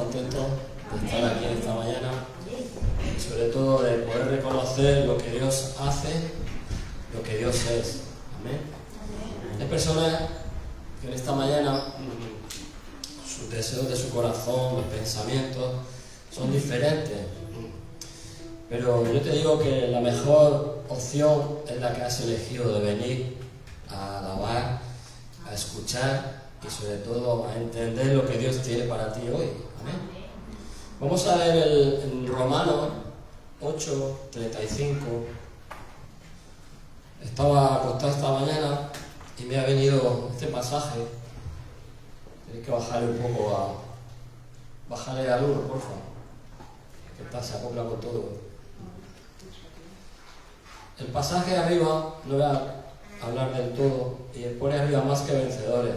contento de estar aquí esta mañana y sobre todo de poder reconocer lo que Dios hace, lo que Dios es. Amén. Hay personas que en esta mañana sus deseos de su corazón, los pensamientos son diferentes, pero yo te digo que la mejor opción es la que has elegido, de venir a alabar, a escuchar y sobre todo a entender lo que Dios tiene para ti hoy. Amén. Vamos a leer en Romanos 8:35. Estaba acostado esta mañana y me ha venido este pasaje. Tenéis que bajarle un poco bajarle al 1, por favor, que se acopla con todo. El pasaje de arriba, no voy a hablar del todo, y pone arriba más que vencedores.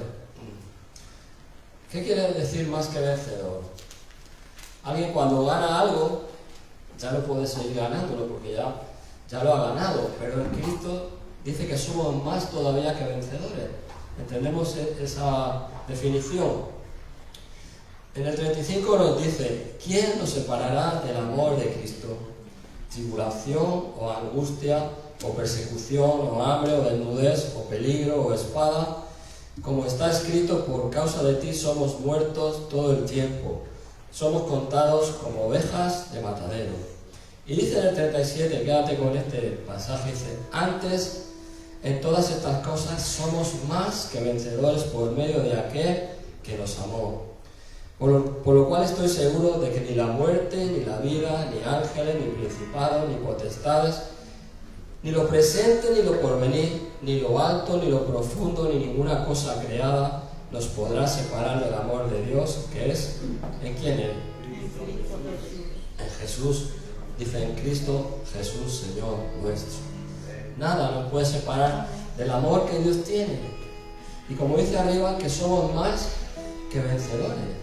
¿Qué quiere decir más que vencedor? Alguien cuando gana algo ya no puede seguir ganándolo porque ya lo ha ganado, pero en Cristo dice que somos más todavía que vencedores. ¿Entendemos esa definición? En el 35 nos dice: ¿quién nos separará del amor de Cristo? Tribulación o angustia o persecución o hambre o desnudez o peligro o espada, como está escrito, por causa de ti somos muertos todo el tiempo, somos contados como ovejas de matadero. Y dice en el 37, quédate con este pasaje, dice: antes en todas estas cosas somos más que vencedores por medio de aquel que nos amó. Por lo cual estoy seguro de que ni la muerte, ni la vida, ni ángeles, ni principados, ni potestades, ni lo presente, ni lo porvenir, ni lo alto, ni lo profundo, ni ninguna cosa creada nos podrá separar del amor de Dios, que es ¿en quién es? En Jesús. Dice: en Cristo Jesús, Señor nuestro. Nada nos puede separar del amor que Dios tiene. Y como dice arriba, que somos más que vencedores.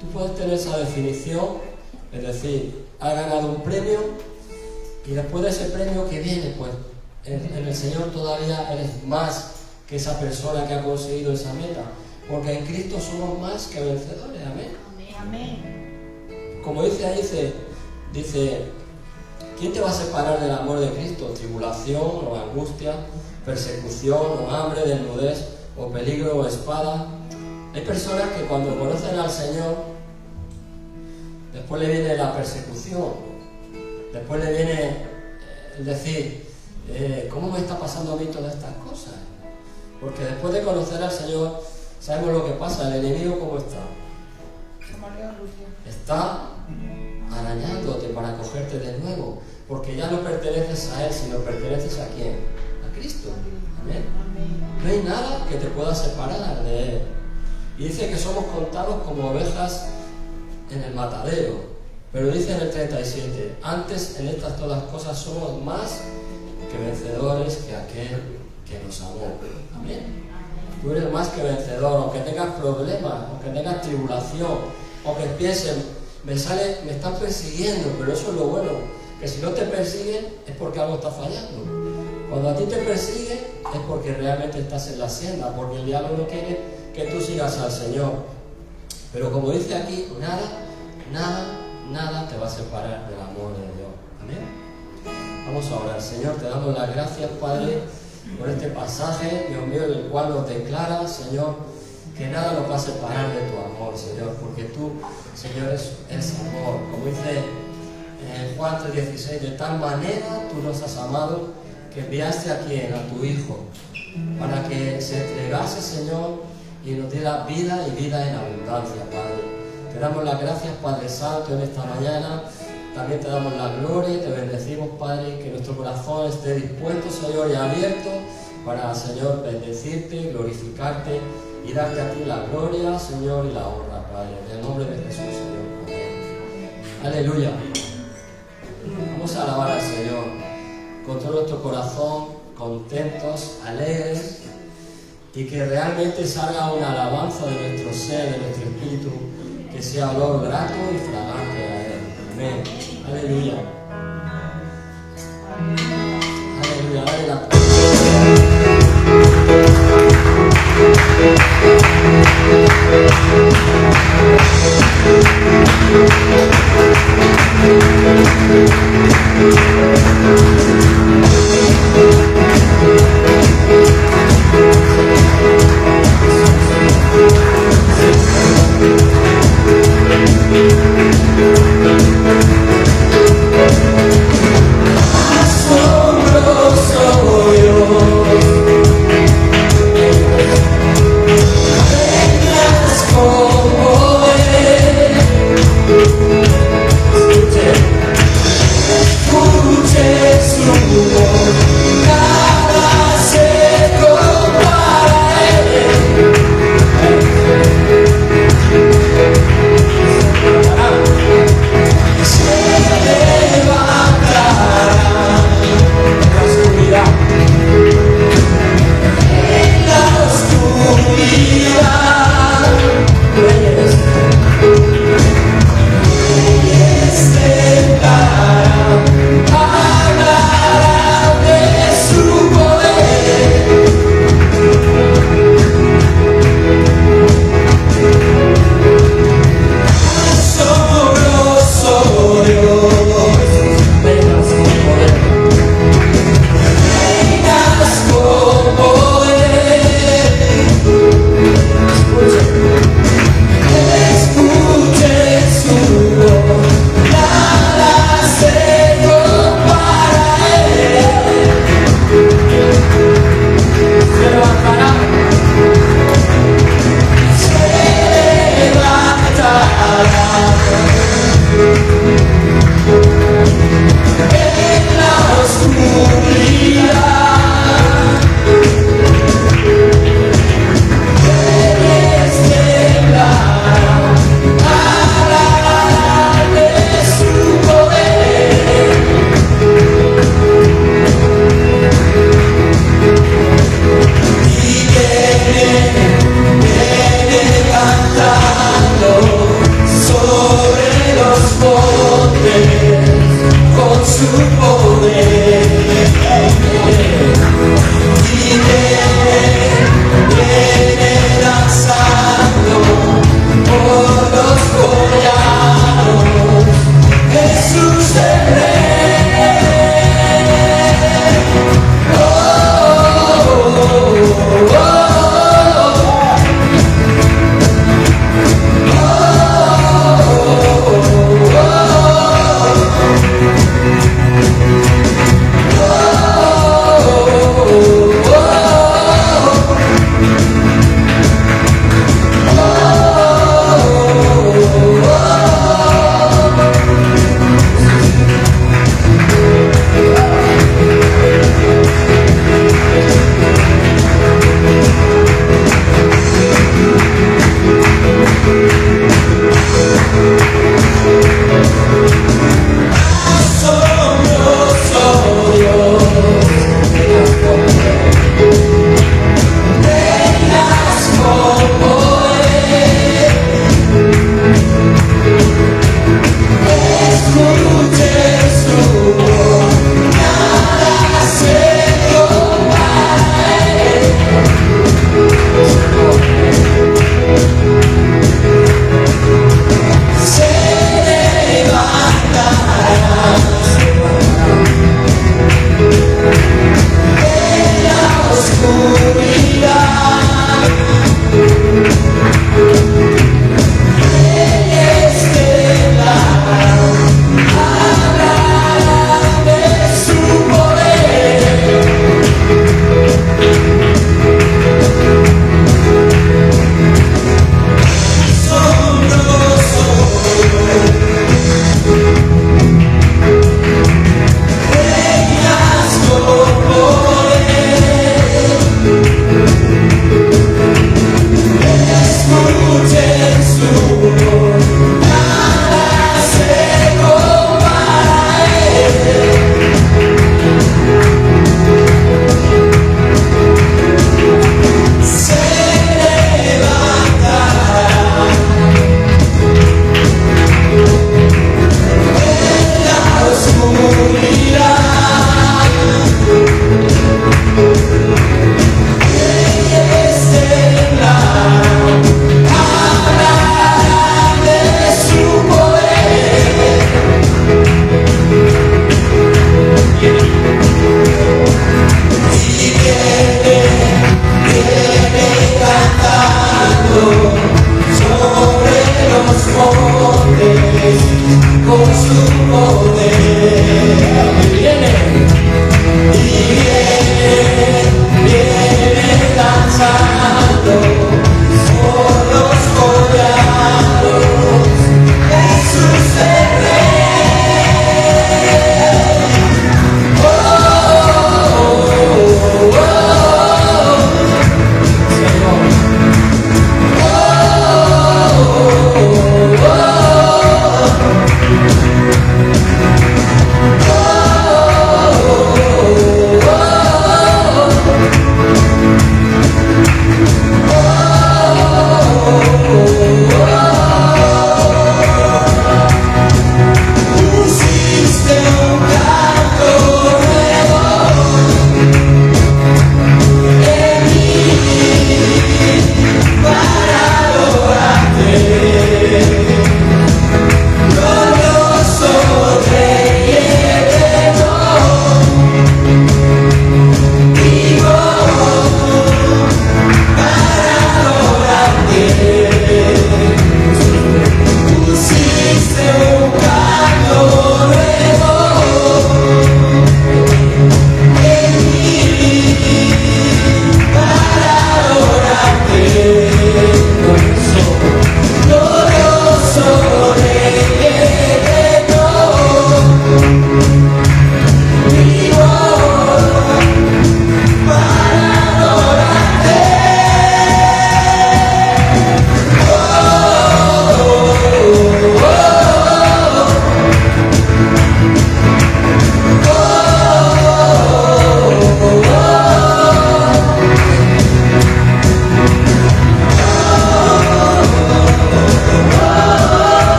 Tú puedes tener esa definición, es decir, has ganado un premio y después de ese premio que viene, pues en el Señor todavía eres más que esa persona que ha conseguido esa meta, porque en Cristo somos más que vencedores. Amén. Amén. Como dice ahí, dice: ¿quién te va a separar del amor de Cristo? Tribulación o angustia, persecución o hambre, desnudez o peligro o espada. Hay personas que cuando conocen al Señor, después le viene la persecución, después le viene el decir: ¿cómo me está pasando a mí todas estas cosas? Porque después de conocer al Señor, sabemos lo que pasa. El enemigo, ¿cómo está? Está arañándote para cogerte de nuevo, porque ya no perteneces a Él, sino perteneces ¿a quién? A Cristo. Amén. No hay nada que te pueda separar de Él. Y dice que somos contados como ovejas en el matadero. Pero dice en el 37, antes en estas todas cosas somos más que vencedores que aquel que nos amó. Amén. Tú eres más que vencedor, aunque tengas problemas, aunque tengas tribulación, aunque piensen: me están persiguiendo, pero eso es lo bueno, que si no te persiguen es porque algo está fallando. Cuando a ti te persiguen es porque realmente estás en la senda, porque el diablo no quiere que tú sigas al Señor. Pero como dice aquí, nada te va a separar del amor de Dios. Amén. Vamos a orar. Señor, te damos las gracias, Padre, por este pasaje, Dios mío, en el cual nos declara, Señor, que nada nos va a separar de tu amor, Señor, porque tú, Señor, es amor. Como dice en Juan 3:16, de tal manera tú nos has amado que enviaste a quien, a tu Hijo, para que se entregase, Señor, y nos diera vida y vida en abundancia, Padre. Te damos las gracias, Padre Santo, en esta mañana. También te damos la gloria y te bendecimos, Padre, que nuestro corazón esté dispuesto, Señor, y abierto para, Señor, bendecirte, glorificarte y darte a ti la gloria, Señor, y la honra, Padre. En el nombre de Jesús, Señor. Amén. Aleluya. Vamos a alabar al Señor con todo nuestro corazón, contentos, alegres, y que realmente salga una alabanza de nuestro ser, de nuestro espíritu, que sea olor grato y fragante a Él. Amén. Aleluya. Aleluya. Dale la palabra.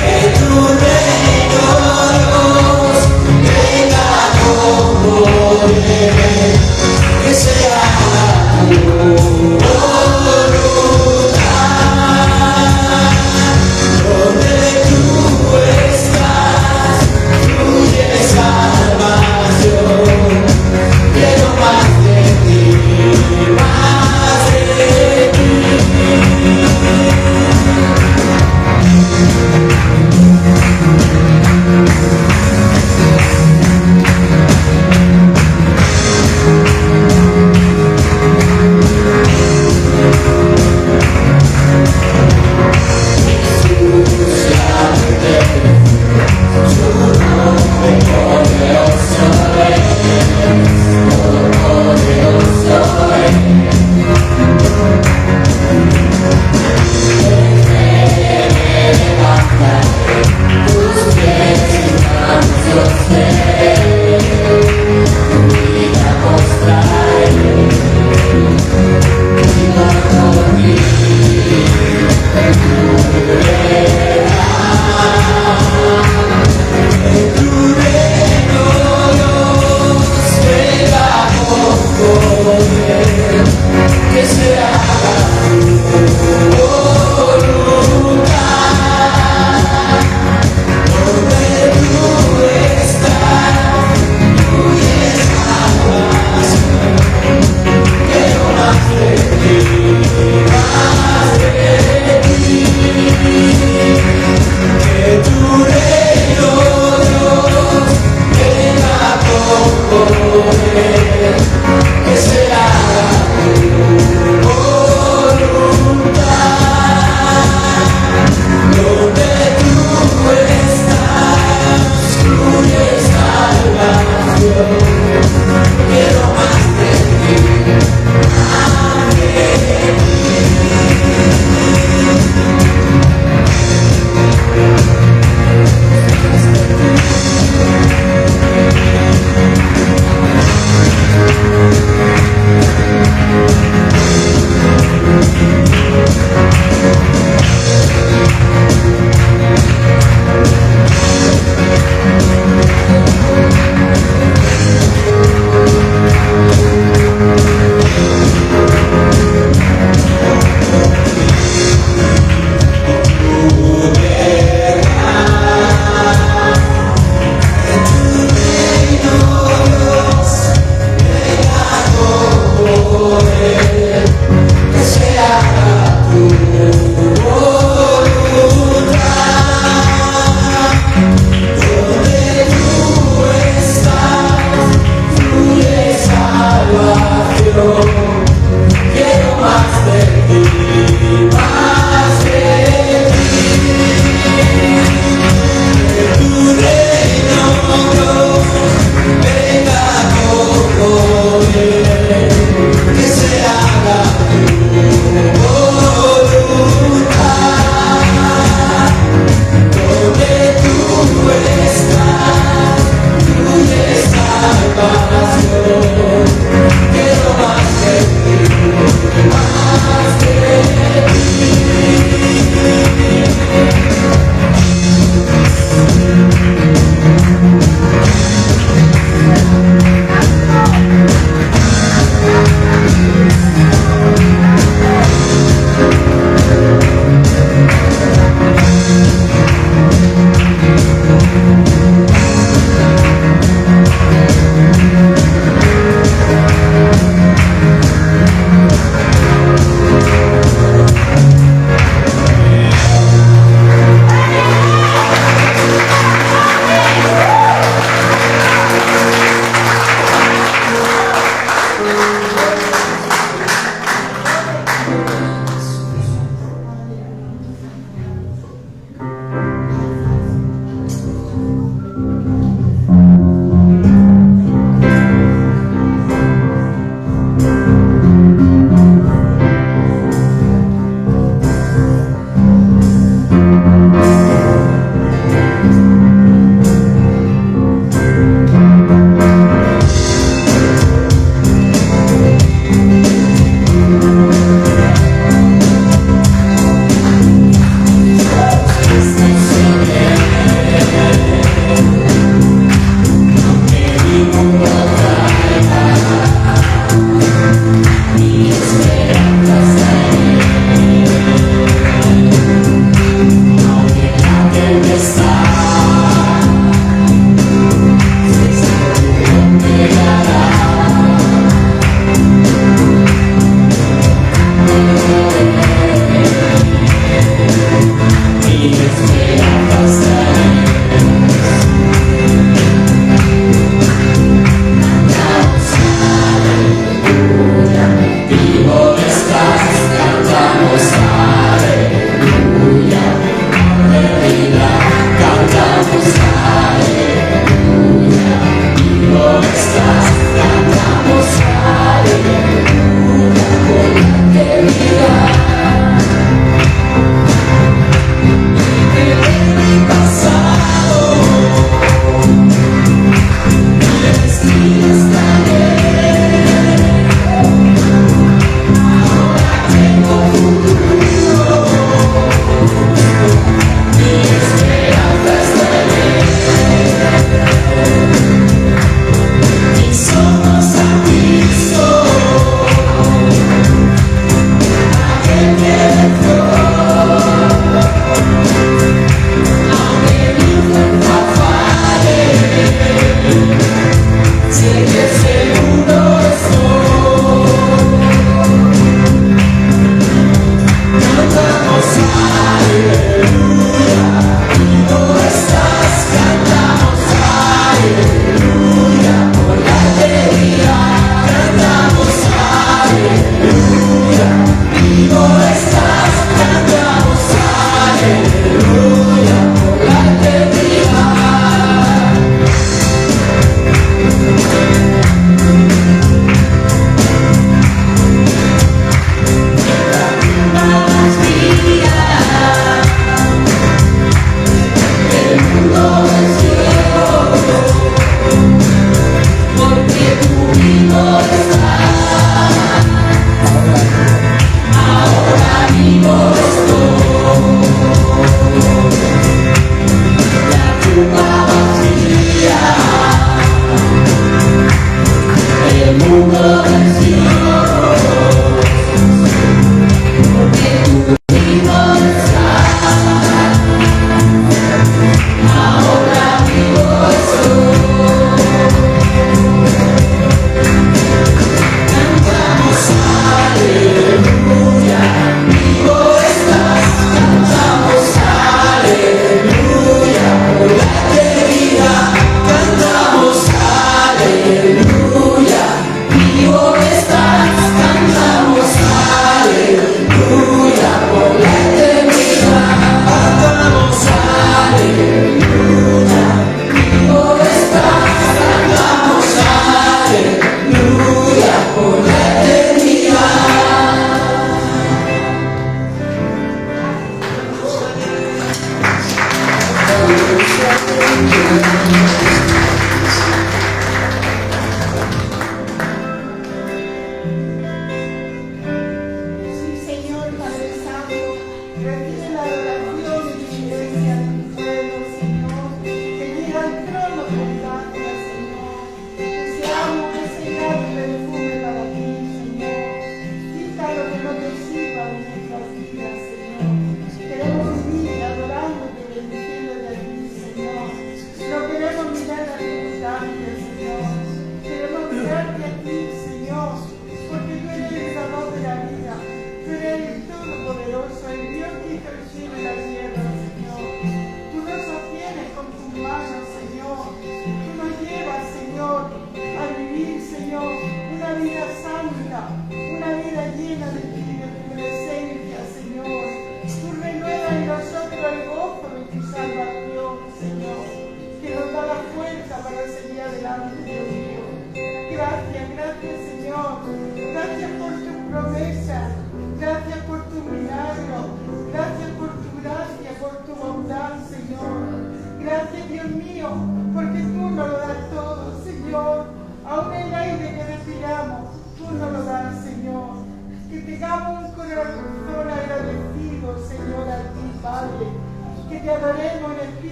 Que tú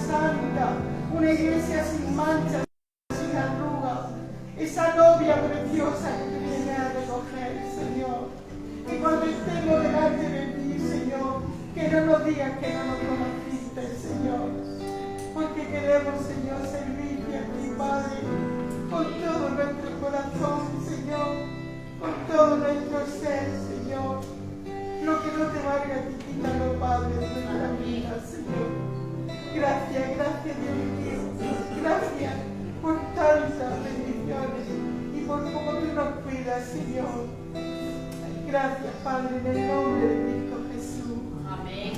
santa, una iglesia sin mancha, sin arruga, esa novia preciosa que te viene a recoger, Señor. Y cuando estemos delante de ti, Señor, que no nos digas que no nos conociste, Señor, porque queremos, Señor, servirte a ti, Padre, con todo nuestro corazón, Señor, con todo nuestro ser, Señor. Lo que no te valga a ti, quítalo, Padre, de nuestra vida, Señor. Gracias, gracias, Dios mío. Gracias por tantas bendiciones y por cómo tú nos cuidas, Señor. Gracias, Padre, en el nombre de Cristo Jesús. Amén.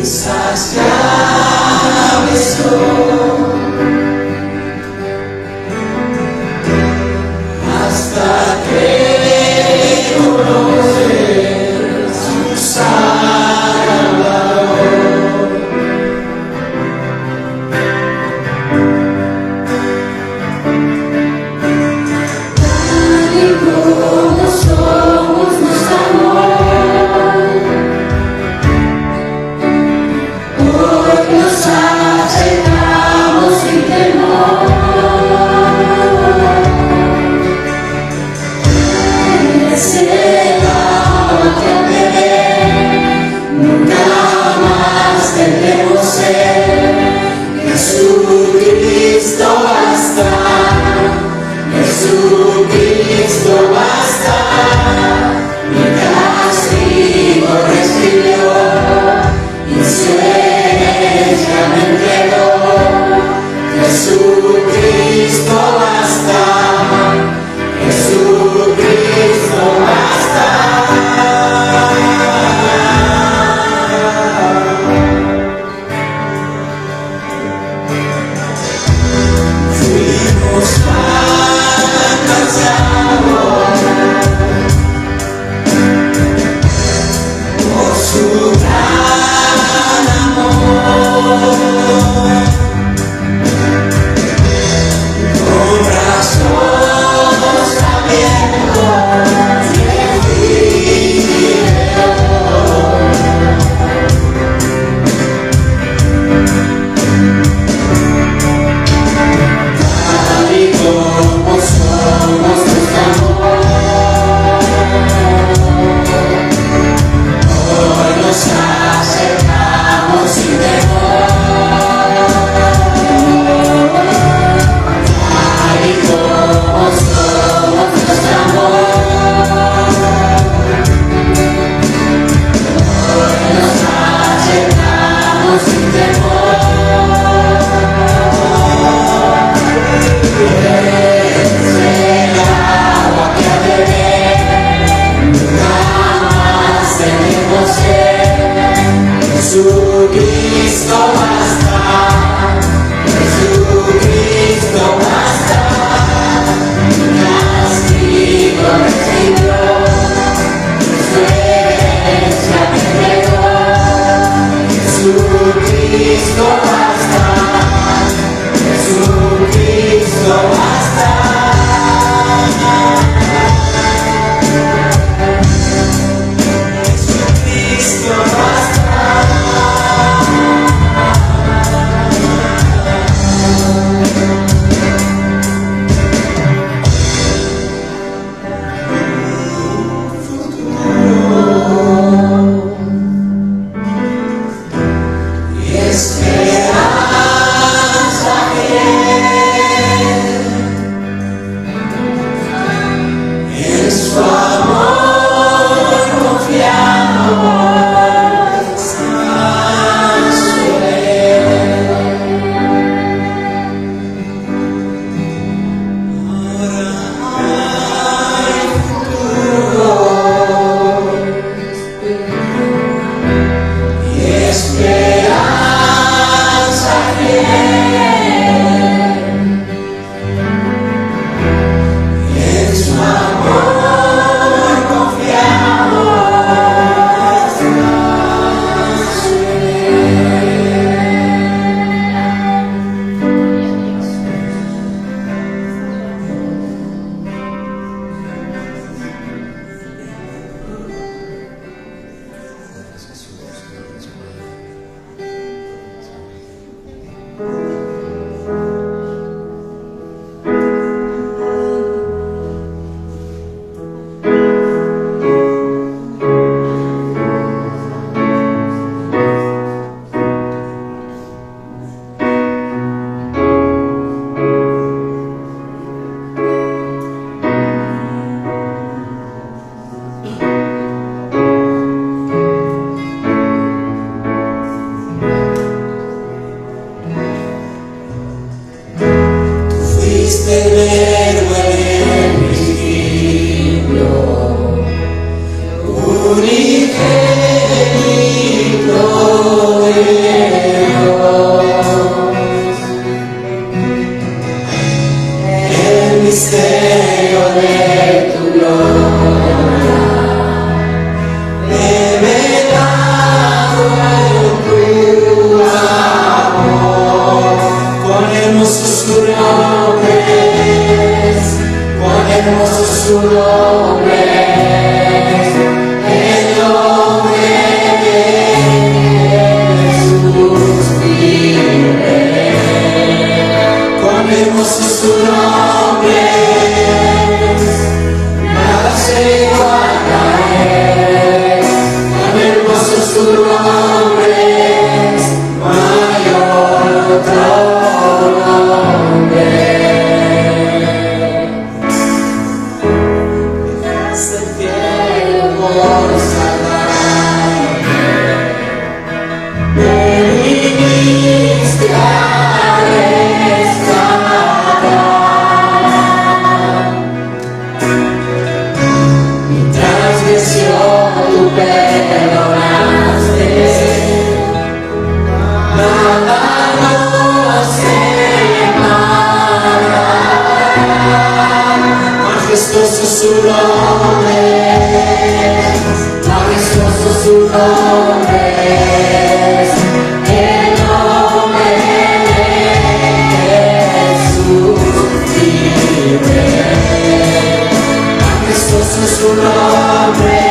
Esas llaves son hasta que conocer su Salvador. Tal y como somos nos amó. Nos acercamos sin temor. Eres el agua que bebé, nunca más tendremos sed. Jesucristo basta, Jesucristo basta. Mi castigo recibió y ya me entregó. Jesucristo basta, Jesucristo basta. Fuimos alcanzados por su gran amor. Con brazos abiertos tal y como somos nos amó. Hoy nos acercamos sin temor. Tal y como somos nos amó. Hoy nos acercamos sin temor. Es el agua que a beber, nunca más tenemos sed. Jesucristo basta, Jesucristo basta. Mi castigo recibió, su herencia me entregó. Jesucristo basta, Jesucristo basta. Jesucristo basta. Y esperanza en su amor confiamos a su ahora hay futuro y esperanza en su amor confiamos. su nombre es mayor otro nombre. Dejaste el cielo por salvarme, me viniste a rescatar. Mi transgresión tú perdonaste, nada nos separará. Majestuoso su nombre, majestuoso su nombre, el nombre de Jesús vive. Majestuoso su nombre,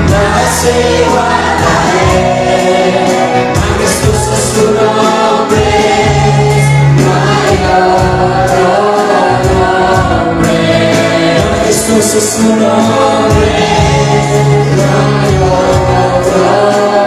nada se iguala a él. Majestuoso su nombre, no hay otro nombre. Majestuoso su nombre, no hay otro nombre.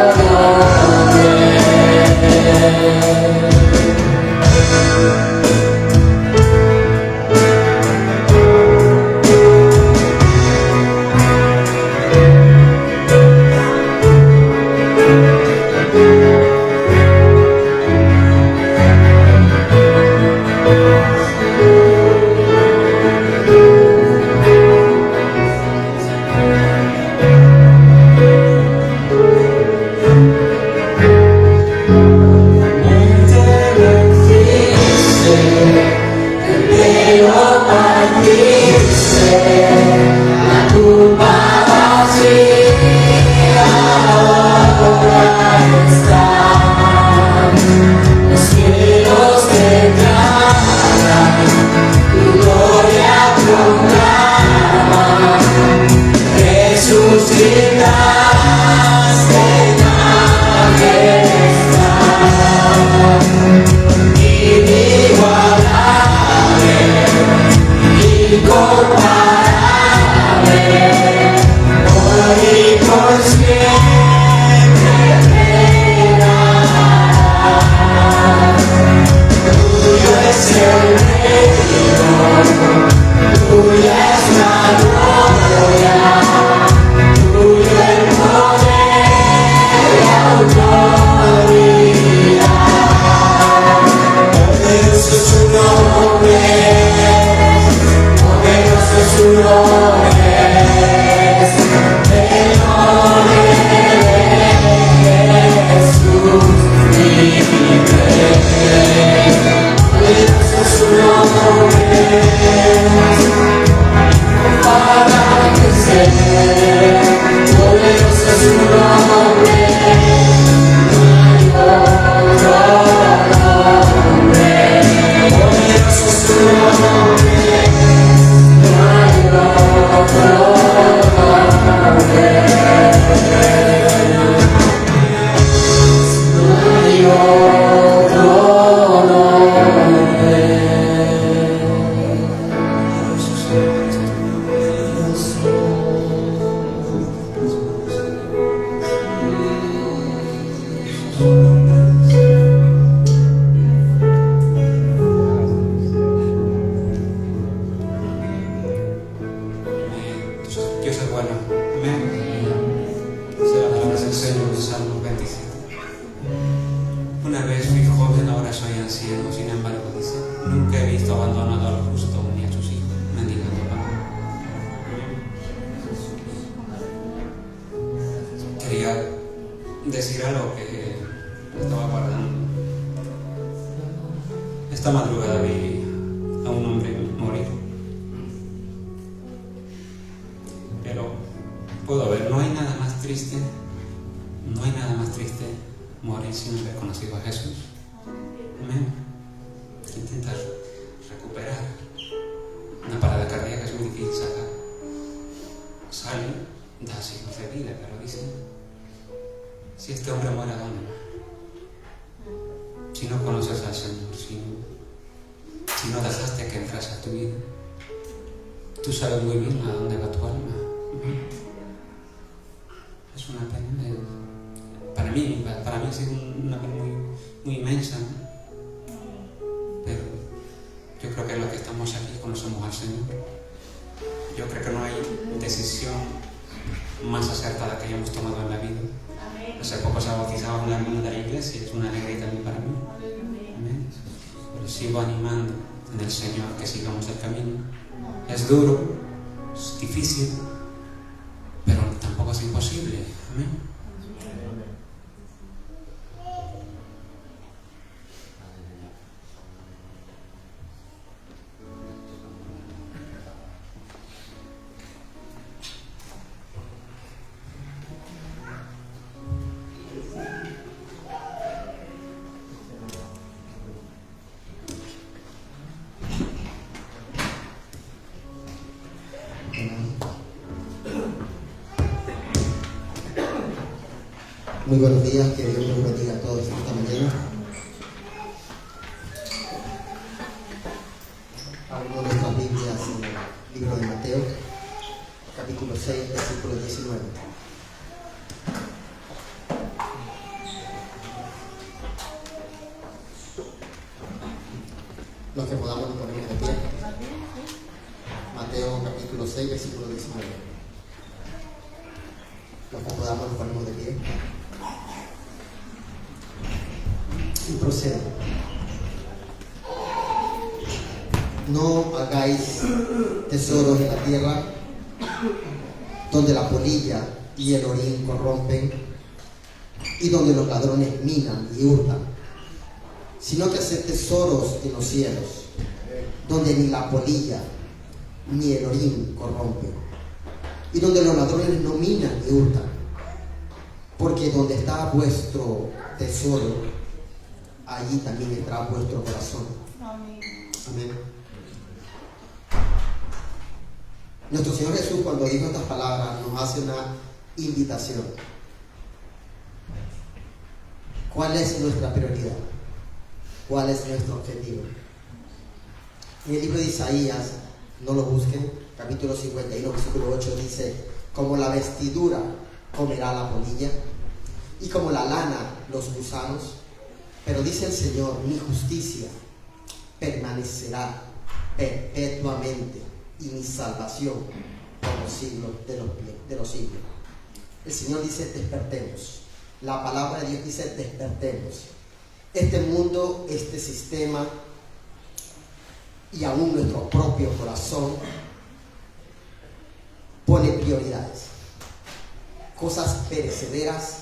Dios es bueno. Amén. Sea la palabra del Señor en Salmo 27. Una vez fui joven, ahora soy anciano. Sin embargo, dice, nunca he visto abandonado al justo ni a sus hijos mendigando pan. Quería decir algo que estaba guardando. Esta madrugada vi a un hombre morir. Pero puedo ver, no hay nada más triste morir sin haber conocido a Jesús. Amén. Intentar recuperar. Una parada cardíaca es muy difícil sacar. Sale, da signos de vida, pero dice, si este hombre muere, ¿a dónde va? Si no conoces al Señor, si no dejaste que entrase a tu vida, tú sabes muy bien a dónde va tu alma. Es una pena. Para mí ha sido una pena muy inmensa, ¿no? Pero yo creo que los que estamos aquí conocemos al Señor. Yo creo que no hay decisión más acertada que hayamos tomado en la vida. Hace poco se ha bautizado una hermana de la iglesia, es una alegría también para mí. Amén. Pero sigo animando en el Señor que sigamos el camino. Es duro, es difícil, pero tampoco es imposible. Amén. Muy buenos días, que Dios los bendiga a todos esta mañana. Abrimos nuestras Biblias en el libro de Mateo, capítulo 6, versículo 19. Los que podamos nos ponemos de pie. Mateo capítulo 6, versículo 19. Los que podamos nos ponemos de pie. Y procede. No hagáis tesoros en la tierra, donde la polilla y el orín corrompen, y donde los ladrones minan y hurtan, sino que haced tesoros en los cielos, donde ni la polilla ni el orín corrompen, y donde los ladrones no minan ni hurtan, porque donde está vuestro tesoro, allí también estará vuestro corazón. Amén. Nuestro Señor Jesús, cuando dijo estas palabras, nos hace una invitación. ¿Cuál es nuestra prioridad? ¿Cuál es nuestro objetivo? En el libro de Isaías, no lo busquen, capítulo 51, versículo 8 dice: como la vestidura comerá la polilla y como la lana los gusanos, pero dice el Señor, mi justicia permanecerá perpetuamente y mi salvación por los siglos de los siglos. El Señor dice: despertemos. La palabra de Dios dice: despertemos. Este mundo, este sistema y aún nuestro propio corazón pone prioridades, cosas perecederas,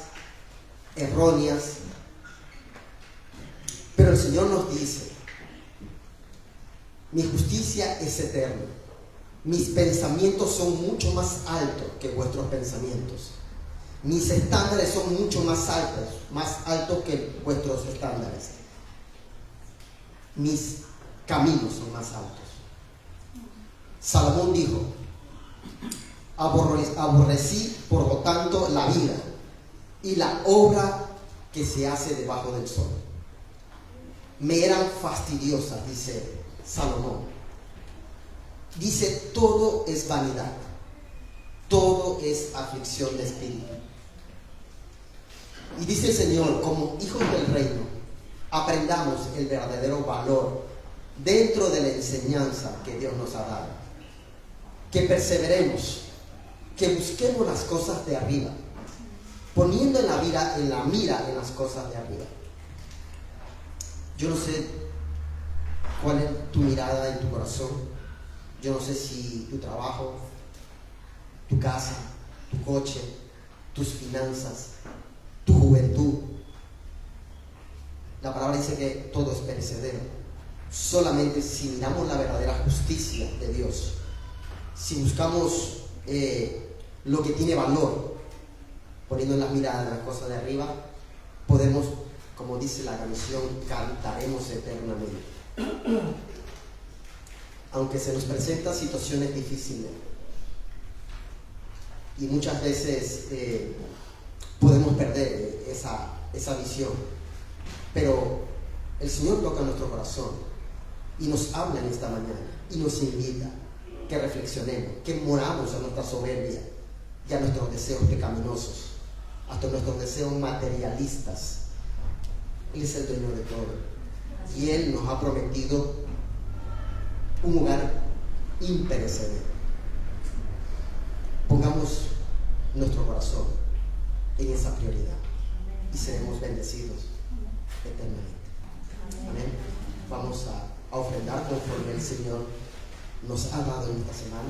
erróneas. Pero el Señor nos dice: mi justicia es eterna, mis pensamientos son mucho más altos que vuestros pensamientos, mis estándares son mucho más altos que vuestros estándares, mis caminos son más altos. Salomón dijo: aborrecí por lo tanto la vida y la obra que se hace debajo del sol. Me eran fastidiosas, dice Salomón. Dice: todo es vanidad, todo es aflicción de espíritu. Y dice el Señor: como hijos del reino, aprendamos el verdadero valor dentro de la enseñanza que Dios nos ha dado. Que perseveremos, que busquemos las cosas de arriba, poniendo en la mira en las cosas de arriba. Yo no sé cuál es tu mirada y tu corazón. Yo no sé si tu trabajo, tu casa, tu coche, tus finanzas, tu juventud. La palabra dice que todo es perecedero. Solamente si miramos la verdadera justicia de Dios, si buscamos lo que tiene valor, poniendo en la mirada en las cosas de arriba, podemos, como dice la canción, cantaremos eternamente. Aunque se nos presentan situaciones difíciles y muchas veces podemos perder esa visión, pero el Señor toca nuestro corazón y nos habla en esta mañana y nos invita que reflexionemos, que moramos a nuestra soberbia y a nuestros deseos pecaminosos hasta nuestros deseos materialistas. Él es el dueño de todo. Y Él nos ha prometido un hogar imperecedero. Pongamos nuestro corazón en esa prioridad y seremos bendecidos eternamente. Amén. Vamos a ofrendar conforme el Señor nos ha dado en esta semana.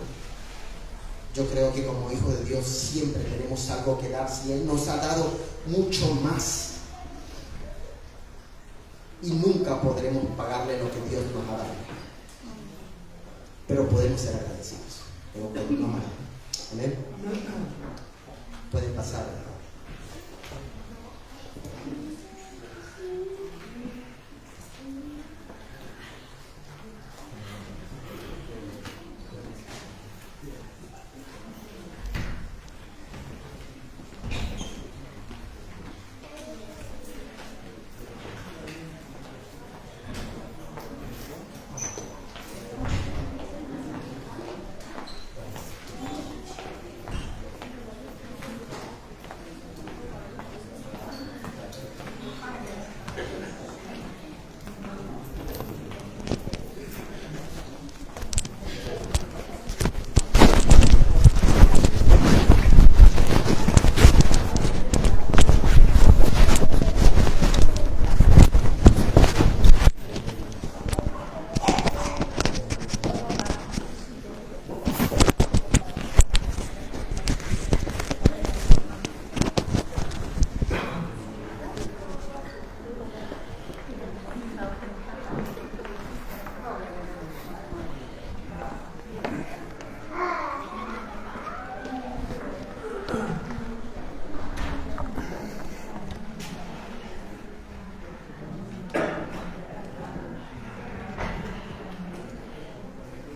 Yo creo que como hijos de Dios siempre tenemos algo que dar. Si Él nos ha dado mucho más, y nunca podremos pagarle lo que Dios nos ha dado, pero podemos ser agradecidos de lo que Dios nos ha dado. Amén. Pueden pasar.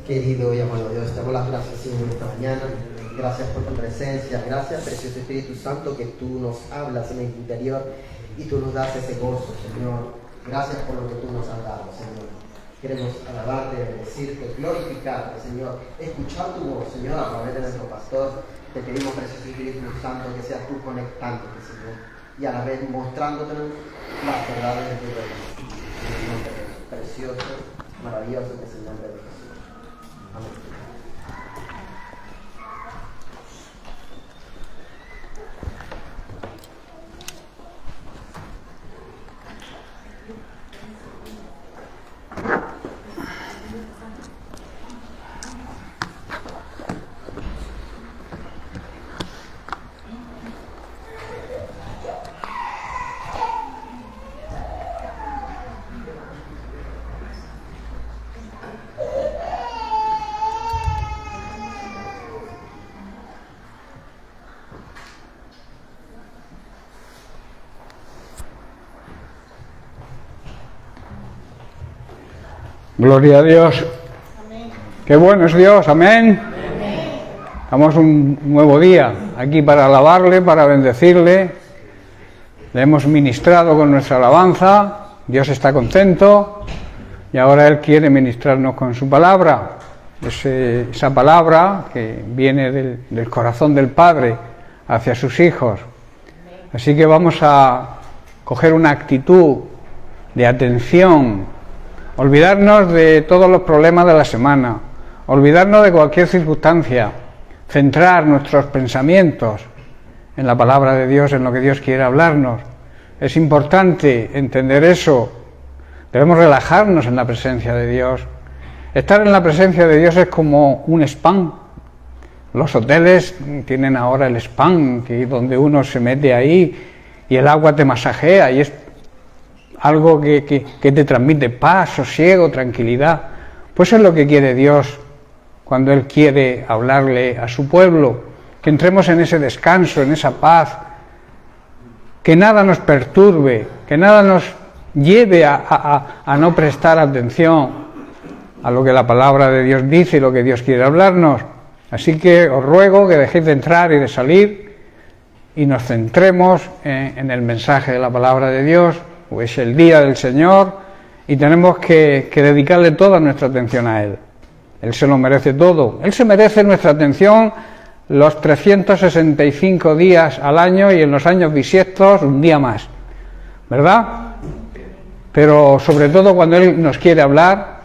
Querido y amado Dios, te damos las gracias, Señor, esta mañana. Gracias por tu presencia. Gracias, precioso Espíritu Santo, que tú nos hablas en el interior y tú nos das ese gozo, Señor. Gracias por lo que tú nos has dado, Señor. Queremos alabarte, bendecirte, glorificarte, Señor. Escuchar tu voz, Señor, a través de nuestro pastor. Te pedimos, precioso Espíritu Santo, que seas tú conectándote, Señor, y a la vez mostrándote las verdades de tu reino. En el nombre precioso, maravilloso que es el nombre de Jesús. Amén. Gloria a Dios. Amén. Qué bueno es Dios, amén. Estamos un nuevo día aquí para alabarle, para bendecirle. Le hemos ministrado con nuestra alabanza, Dios está contento y ahora Él quiere ministrarnos con su palabra. Esa palabra que viene del corazón del Padre hacia sus hijos. Así que vamos a coger una actitud de atención, olvidarnos de todos los problemas de la semana, olvidarnos de cualquier circunstancia, centrar nuestros pensamientos en la palabra de Dios, en lo que Dios quiere hablarnos. Es importante entender eso. Debemos relajarnos en la presencia de Dios. Estar en la presencia de Dios es como un spa. Los hoteles tienen ahora el spa, que donde uno se mete ahí y el agua te masajea y es algo que te transmite paz, sosiego, tranquilidad. Pues es lo que quiere Dios cuando Él quiere hablarle a su pueblo, que entremos en ese descanso, en esa paz, que nada nos perturbe, que nada nos lleve a no prestar atención a lo que la palabra de Dios dice y lo que Dios quiere hablarnos. Así que os ruego que dejéis de entrar y de salir y nos centremos en el mensaje de la palabra de Dios. Es el día del Señor y tenemos que dedicarle toda nuestra atención a Él. Él se lo merece todo. Él se merece nuestra atención los 365 días al año y en los años bisiestos un día más, ¿verdad? Pero sobre todo cuando Él nos quiere hablar,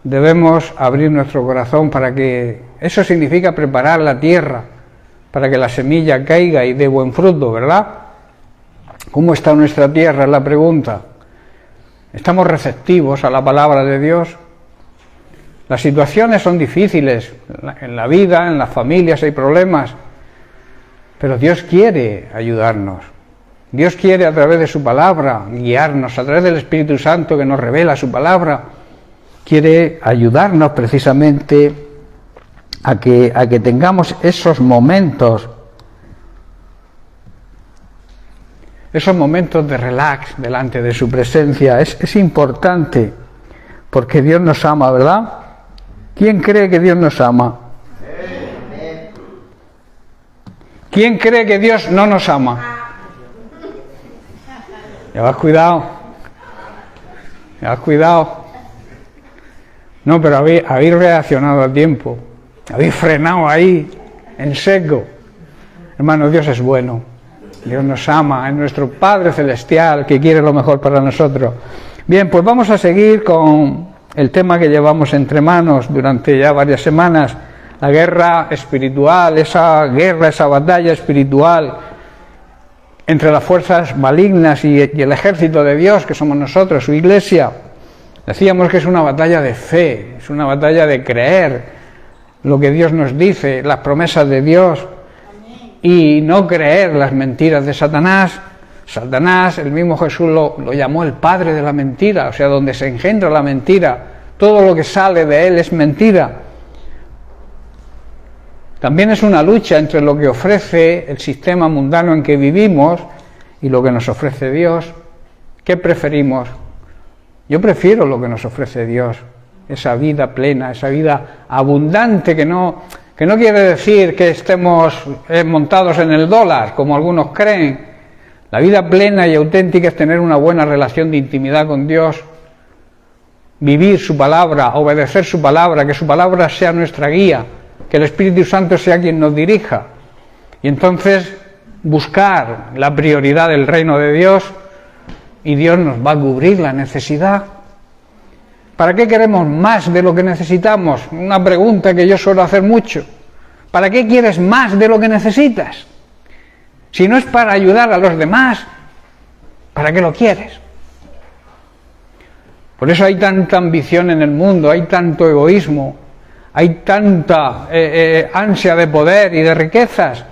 debemos abrir nuestro corazón para que... Eso significa preparar la tierra, para que la semilla caiga y dé buen fruto, ¿verdad? ¿Cómo está nuestra tierra? Es la pregunta. ¿Estamos receptivos a la palabra de Dios? Las situaciones son difíciles, en la vida, en las familias hay problemas, pero Dios quiere ayudarnos. Dios quiere a través de su palabra guiarnos, a través del Espíritu Santo que nos revela su palabra, quiere ayudarnos precisamente a que tengamos esos momentos de relax delante de su presencia. Es importante, porque Dios nos ama, ¿verdad? ¿Quién cree que Dios nos ama? ¿Quién cree que Dios no nos ama? Llevad cuidado. No, pero habéis reaccionado a tiempo. Habéis frenado ahí, en seco. Hermano, Dios es bueno. Dios nos ama, es nuestro Padre Celestial que quiere lo mejor para nosotros. Bien, pues vamos a seguir con el tema que llevamos entre manos durante ya varias semanas, la guerra espiritual, esa batalla espiritual entre las fuerzas malignas y el ejército de Dios, que somos nosotros, su iglesia. Decíamos que es una batalla de fe, es una batalla de creer lo que Dios nos dice, las promesas de Dios, y no creer las mentiras de Satanás. Satanás, el mismo Jesús lo llamó el padre de la mentira, o sea, donde se engendra la mentira, todo lo que sale de él es mentira. También es una lucha entre lo que ofrece el sistema mundano en que vivimos y lo que nos ofrece Dios. ¿Qué preferimos? Yo prefiero lo que nos ofrece Dios, esa vida plena, esa vida abundante, que no quiere decir que estemos montados en el dólar, como algunos creen. La vida plena y auténtica es tener una buena relación de intimidad con Dios, vivir su palabra, obedecer su palabra, que su palabra sea nuestra guía, que el Espíritu Santo sea quien nos dirija, y entonces buscar la prioridad del reino de Dios, y Dios nos va a cubrir la necesidad. ¿Para qué queremos más de lo que necesitamos? Una pregunta que yo suelo hacer mucho. ¿Para qué quieres más de lo que necesitas? Si no es para ayudar a los demás, ¿para qué lo quieres? Por eso hay tanta ambición en el mundo, hay tanto egoísmo, hay tanta ansia de poder y de riquezas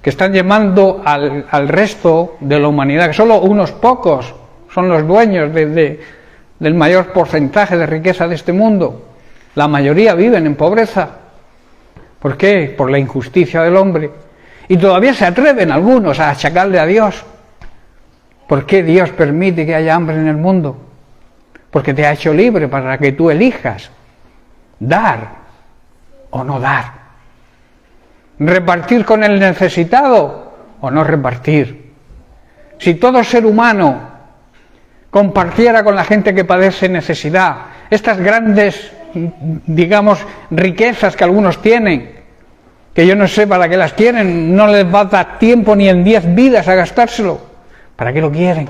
que están llevando al resto de la humanidad, que solo unos pocos son los dueños del mayor porcentaje de riqueza de este mundo. La mayoría viven en pobreza. ¿Por qué? Por la injusticia del hombre. Y todavía se atreven algunos a achacarle a Dios. ¿Por qué Dios permite que haya hambre en el mundo? Porque te ha hecho libre para que tú elijas dar o no dar, repartir con el necesitado o no repartir. Si todo ser humano compartiera con la gente que padece necesidad estas grandes, digamos, riquezas que algunos tienen, que yo no sé para qué las quieren, no les va a dar tiempo ni en 10 vidas a gastárselo. ¿Para qué lo quieren?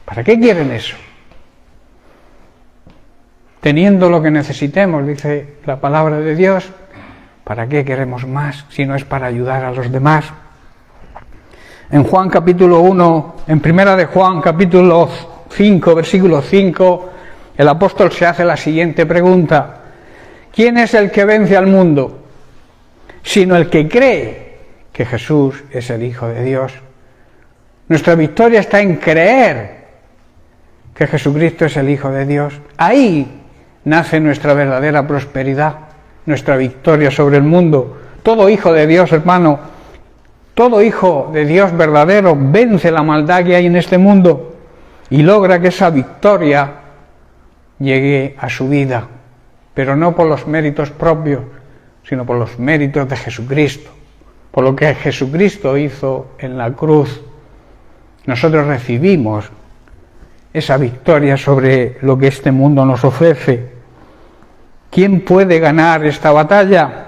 ¿Para qué quieren eso? Teniendo lo que necesitemos, dice la palabra de Dios, ¿para qué queremos más si no es para ayudar a los demás? En Juan capítulo 1, en primera de Juan capítulo 5, versículo 5, el apóstol se hace la siguiente pregunta: ¿quién es el que vence al mundo? Sino el que cree que Jesús es el Hijo de Dios. Nuestra victoria está en creer que Jesucristo es el Hijo de Dios. Ahí nace nuestra verdadera prosperidad, nuestra victoria sobre el mundo. Todo hijo de Dios, hermano, todo hijo de Dios verdadero vence la maldad que hay en este mundo y logra que esa victoria llegue a su vida, pero no por los méritos propios, sino por los méritos de Jesucristo, por lo que Jesucristo hizo en la cruz. Nosotros recibimos esa victoria sobre lo que este mundo nos ofrece. ¿Quién puede ganar esta batalla?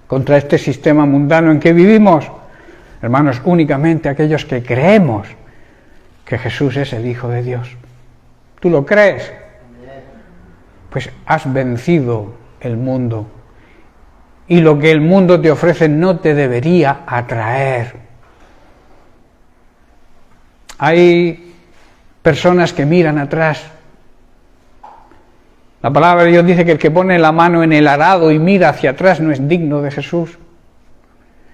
contra este sistema mundano en que vivimos? Hermanos, únicamente aquellos que creemos que Jesús es el Hijo de Dios. ¿Tú lo crees? Pues has vencido el mundo. Y lo que el mundo te ofrece no te debería atraer. Hay personas que miran atrás. La palabra de Dios dice que el que pone la mano en el arado y mira hacia atrás no es digno de Jesús.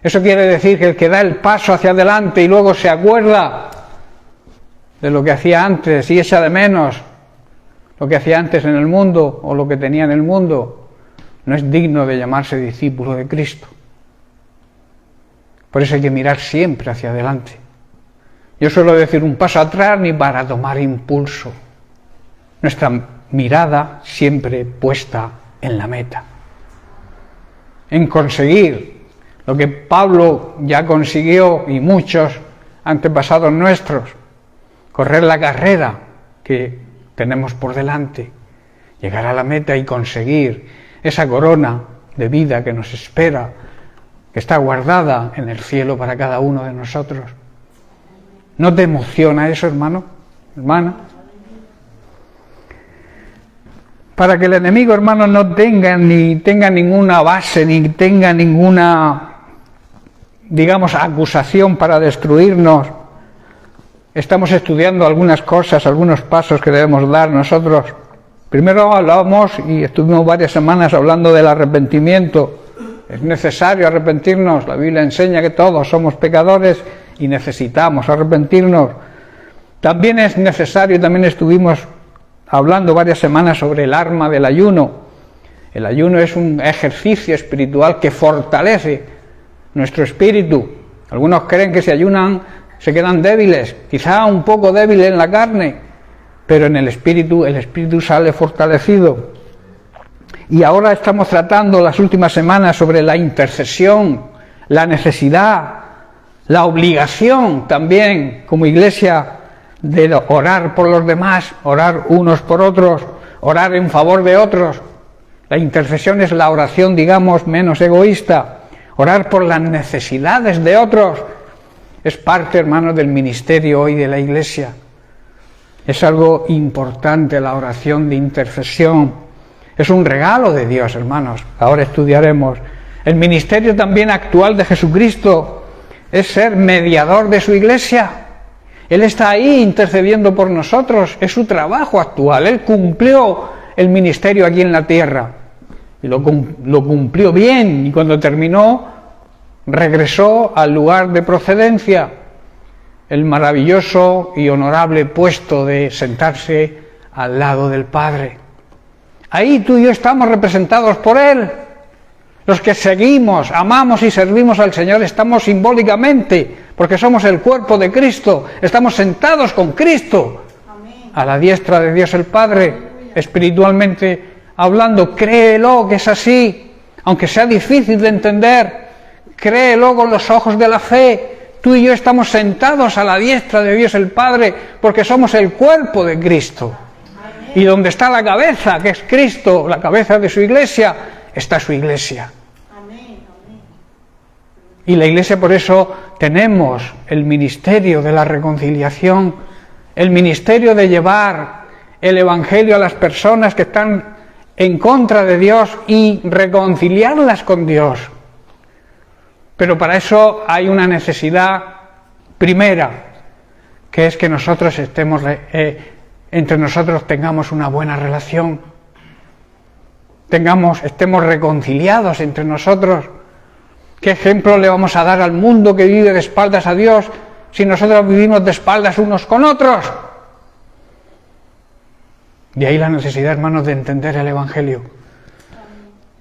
Eso quiere decir que el que da el paso hacia adelante y luego se acuerda de lo que hacía antes y echa de menos lo que hacía antes en el mundo o lo que tenía en el mundo, no es digno de llamarse discípulo de Cristo. Por eso hay que mirar siempre hacia adelante. Yo suelo decir un paso atrás ni para tomar impulso. Nuestra mirada siempre puesta en la meta, en conseguir lo que Pablo ya consiguió y muchos antepasados nuestros, correr la carrera que tenemos por delante, llegar a la meta y conseguir esa corona de vida que nos espera, que está guardada en el cielo para cada uno de nosotros. ¿No te emociona eso, hermano, hermana? Para que el enemigo, hermano, no tenga ninguna base, ni tenga ninguna, digamos, acusación para destruirnos, estamos estudiando algunas cosas, algunos pasos que debemos dar nosotros. Primero hablábamos y estuvimos varias semanas hablando del arrepentimiento. Es necesario arrepentirnos. La Biblia enseña que todos somos pecadores y necesitamos arrepentirnos. También es necesario, también estuvimos hablando varias semanas sobre el arma del ayuno. El ayuno es un ejercicio espiritual que fortalece nuestro espíritu. Algunos creen que si ayunan se quedan débiles, quizá un poco débiles en la carne, pero en el espíritu sale fortalecido. Y ahora estamos tratando las últimas semanas sobre la intercesión, la necesidad, la obligación también como iglesia de orar por los demás, orar unos por otros, orar en favor de otros. La intercesión es la oración, digamos, menos egoísta. Orar por las necesidades de otros es parte, hermanos, del ministerio hoy de la iglesia. Es algo importante la oración de intercesión. Es un regalo de Dios, hermanos. Ahora estudiaremos. El ministerio también actual de Jesucristo es ser mediador de su iglesia. Él está ahí intercediendo por nosotros. Es su trabajo actual. Él cumplió el ministerio aquí en la tierra. Y lo cumplió bien. Y cuando terminó, regresó al lugar de procedencia, el maravilloso y honorable puesto de sentarse al lado del Padre. Ahí tú y yo estamos representados por Él. Los que seguimos, amamos y servimos al Señor estamos simbólicamente, porque somos el cuerpo de Cristo, estamos sentados con Cristo a la diestra de Dios el Padre, espiritualmente hablando. Créelo que es así, aunque sea difícil de entender, créelo con los ojos de la fe. Tú y yo estamos sentados a la diestra de Dios el Padre porque somos el cuerpo de Cristo. Y donde está la cabeza, que es Cristo, la cabeza de su iglesia, está su iglesia. Y la iglesia, por eso tenemos el ministerio de la reconciliación, el ministerio de llevar el evangelio a las personas que están en contra de Dios y reconciliarlas con Dios. Pero para eso hay una necesidad primera, que es que nosotros entre nosotros tengamos una buena relación, estemos reconciliados entre nosotros. ¿Qué ejemplo le vamos a dar al mundo que vive de espaldas a Dios si nosotros vivimos de espaldas unos con otros? De ahí la necesidad, hermanos, de entender el Evangelio.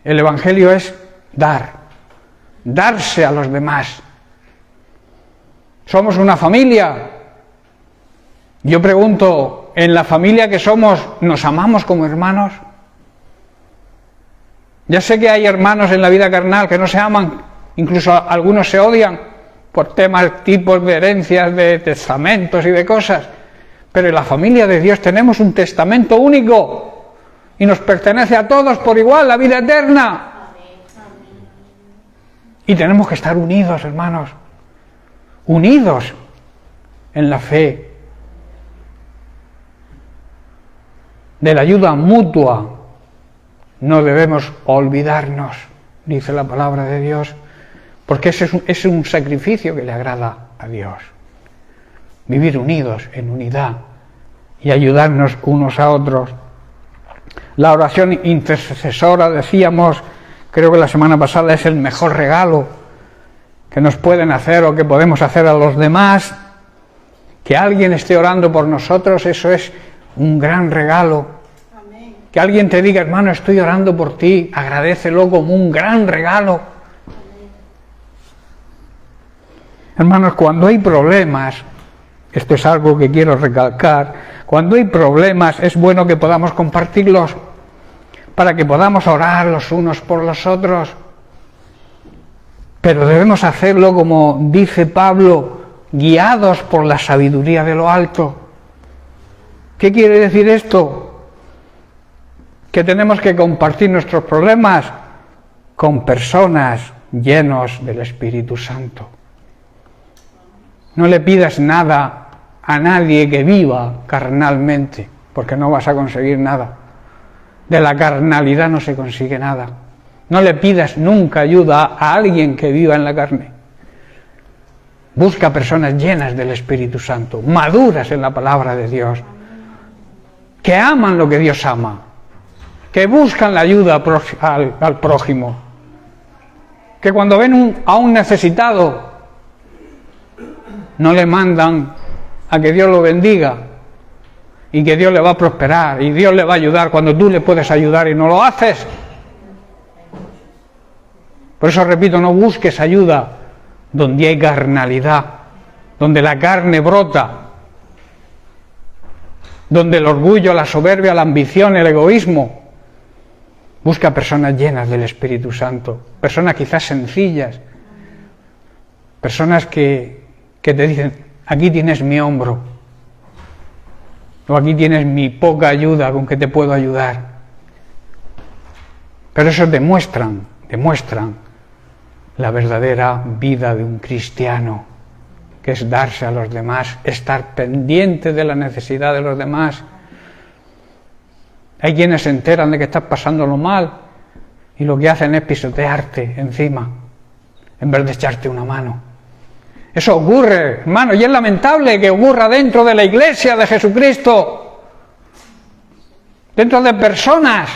El Evangelio es darse a los demás. Somos una familia. Yo pregunto, ¿en la familia que somos nos amamos como hermanos? Ya sé que hay hermanos en la vida carnal que no se aman, incluso algunos se odian por temas, tipos de herencias, de testamentos y de cosas, pero en la familia de Dios tenemos un testamento único y nos pertenece a todos por igual, la vida eterna. Y tenemos que estar unidos, hermanos, unidos en la fe, de la ayuda mutua. No debemos olvidarnos, dice la palabra de Dios, porque ese es un sacrificio que le agrada a Dios. Vivir unidos, en unidad, y ayudarnos unos a otros. La oración intercesora, decíamos, creo que la semana pasada, es el mejor regalo que nos pueden hacer o que podemos hacer a los demás. Que alguien esté orando por nosotros, eso es un gran regalo. Amén. Que alguien te diga, hermano, estoy orando por ti, agradécelo como un gran regalo. Hermanos, cuando hay problemas, esto es algo que quiero recalcar, cuando hay problemas es bueno que podamos compartirlos para que podamos orar los unos por los otros. Pero debemos hacerlo, como dice Pablo, guiados por la sabiduría de lo alto. ¿Qué quiere decir esto? Que tenemos que compartir nuestros problemas con personas llenos del Espíritu Santo. No le pidas nada a nadie que viva carnalmente, porque no vas a conseguir nada. De la carnalidad no se consigue nada. No le pidas nunca ayuda a alguien que viva en la carne. Busca personas llenas del Espíritu Santo, maduras en la palabra de Dios, que aman lo que Dios ama, que buscan la ayuda al prójimo, que cuando ven a un necesitado no le mandan a que Dios lo bendiga y que Dios le va a prosperar y Dios le va a ayudar cuando tú le puedes ayudar y no lo haces. Por eso repito, no busques ayuda donde hay carnalidad, donde la carne brota, donde el orgullo, la soberbia, la ambición, el egoísmo. Busca personas llenas del Espíritu Santo, personas quizás sencillas, personas que te dicen, aquí tienes mi hombro, o aquí tienes mi poca ayuda con que te puedo ayudar. Pero eso demuestran la verdadera vida de un cristiano, que es darse a los demás, estar pendiente de la necesidad de los demás. Hay quienes se enteran de que estás pasándolo mal y lo que hacen es pisotearte encima, en vez de echarte una mano. Eso ocurre, hermano, y es lamentable que ocurra dentro de la Iglesia de Jesucristo, dentro de personas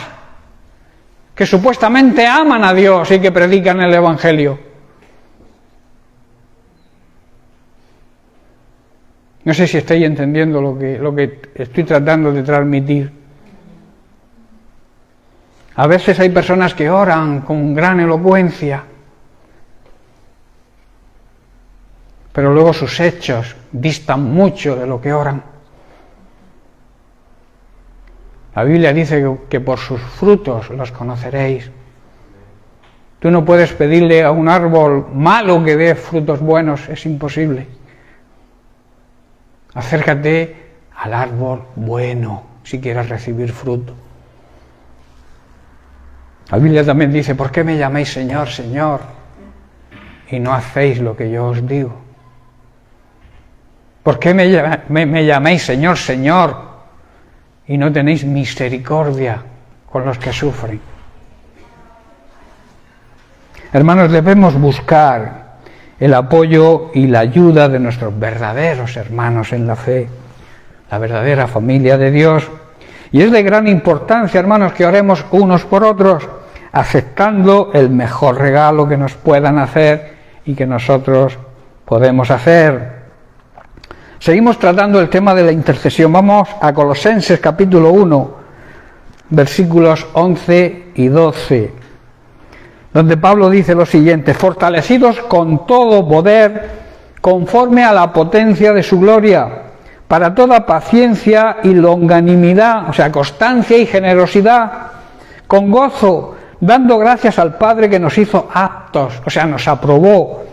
que supuestamente aman a Dios y que predican el Evangelio. No sé si estáis entendiendo lo que estoy tratando de transmitir. A veces hay personas que oran con gran elocuencia, pero luego sus hechos distan mucho de lo que oran. La Biblia dice que por sus frutos los conoceréis. Tú no puedes pedirle a un árbol malo que dé frutos buenos, es imposible. Acércate al árbol bueno si quieres recibir fruto. La Biblia también dice, ¿por qué me llamáis Señor, Señor? Y no hacéis lo que yo os digo. ¿Por qué me llamáis Señor, Señor? Y no tenéis misericordia con los que sufren. Hermanos, debemos buscar el apoyo y la ayuda de nuestros verdaderos hermanos en la fe, la verdadera familia de Dios. Y es de gran importancia, hermanos, que oremos unos por otros, aceptando el mejor regalo que nos puedan hacer y que nosotros podemos hacer. Seguimos tratando el tema de la intercesión. Vamos a Colosenses capítulo 1, versículos 11 y 12, donde Pablo dice lo siguiente: fortalecidos con todo poder, conforme a la potencia de su gloria, para toda paciencia y longanimidad, o sea, constancia y generosidad, con gozo, dando gracias al Padre que nos hizo aptos, o sea, nos aprobó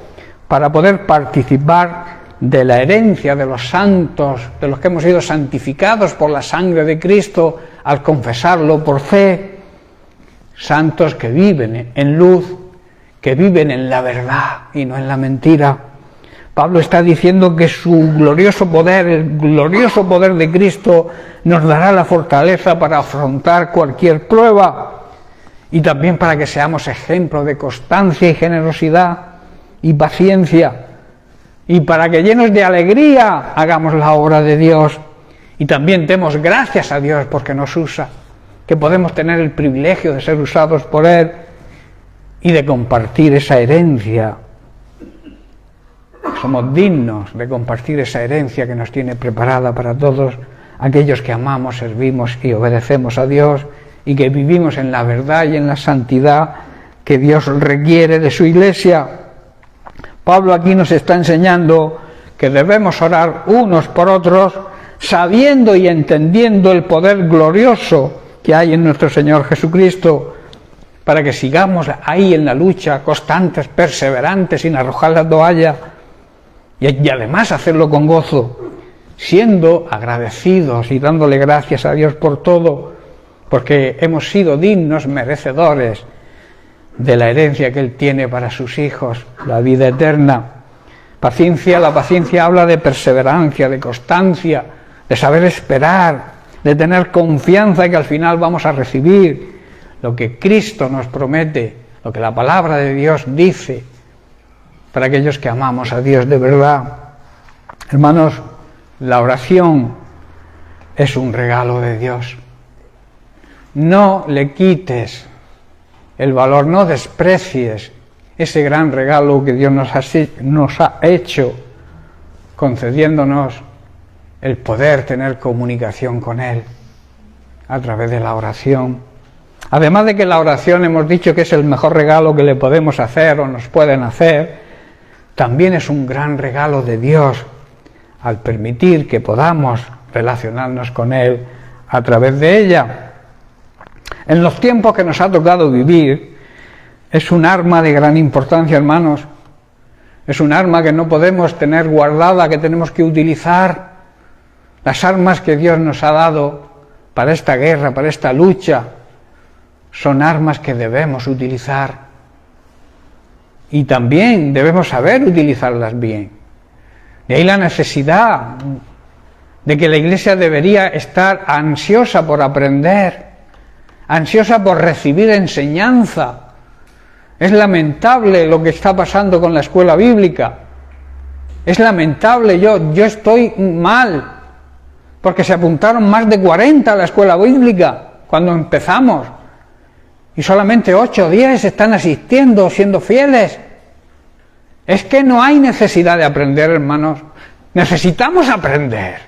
para poder participar de la herencia de los santos, de los que hemos sido santificados por la sangre de Cristo al confesarlo por fe. Santos que viven en luz, que viven en la verdad y no en la mentira. Pablo está diciendo que su glorioso poder, el glorioso poder de Cristo, nos dará la fortaleza para afrontar cualquier prueba y también para que seamos ejemplo de constancia y generosidad y paciencia, y para que llenos de alegría hagamos la obra de Dios. Y también demos gracias a Dios porque nos usa, que podemos tener el privilegio de ser usados por Él y de compartir esa herencia. Somos dignos de compartir esa herencia que nos tiene preparada para todos aquellos que amamos, servimos y obedecemos a Dios y que vivimos en la verdad y en la santidad que Dios requiere de su iglesia. Pablo aquí nos está enseñando que debemos orar unos por otros, sabiendo y entendiendo el poder glorioso que hay en nuestro Señor Jesucristo, para que sigamos ahí en la lucha, constantes, perseverantes, sin arrojar la toalla, y además hacerlo con gozo, siendo agradecidos y dándole gracias a Dios por todo, porque hemos sido dignos, merecedores de la herencia que Él tiene para sus hijos, la vida eterna. Paciencia, la paciencia habla de perseverancia, de constancia, de saber esperar, de tener confianza en que al final vamos a recibir lo que Cristo nos promete, lo que la palabra de Dios dice, para aquellos que amamos a Dios de verdad. Hermanos, la oración es un regalo de Dios. No le quites el valor, no desprecies ese gran regalo que Dios nos ha hecho, concediéndonos el poder tener comunicación con Él a través de la oración. Además de que la oración hemos dicho que es el mejor regalo que le podemos hacer o nos pueden hacer, también es un gran regalo de Dios al permitir que podamos relacionarnos con Él a través de ella. En los tiempos que nos ha tocado vivir, es un arma de gran importancia, hermanos. Es un arma que no podemos tener guardada, que tenemos que utilizar. Las armas que Dios nos ha dado para esta guerra, para esta lucha, son armas que debemos utilizar. Y también debemos saber utilizarlas bien. De ahí la necesidad de que la Iglesia debería estar ansiosa por aprender, ansiosa por recibir enseñanza. Es lamentable lo que está pasando con la escuela bíblica. Es lamentable, yo estoy mal, porque se apuntaron más de 40 a la escuela bíblica cuando empezamos, y solamente 8 o 10 están asistiendo, siendo fieles. Es que no hay necesidad de aprender, hermanos. Necesitamos aprender,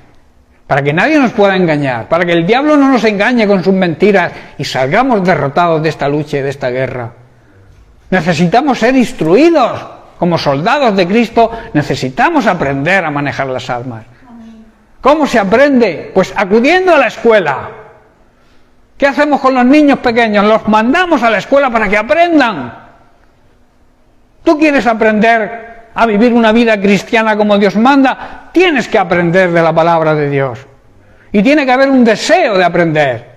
para que nadie nos pueda engañar, para que el diablo no nos engañe con sus mentiras y salgamos derrotados de esta lucha y de esta guerra. Necesitamos ser instruidos como soldados de Cristo, necesitamos aprender a manejar las armas. ¿Cómo se aprende? Pues acudiendo a la escuela. ¿Qué hacemos con los niños pequeños? Los mandamos a la escuela para que aprendan. ¿Tú quieres aprender a vivir una vida cristiana como Dios manda? Tienes que aprender de la palabra de Dios. Y tiene que haber un deseo de aprender.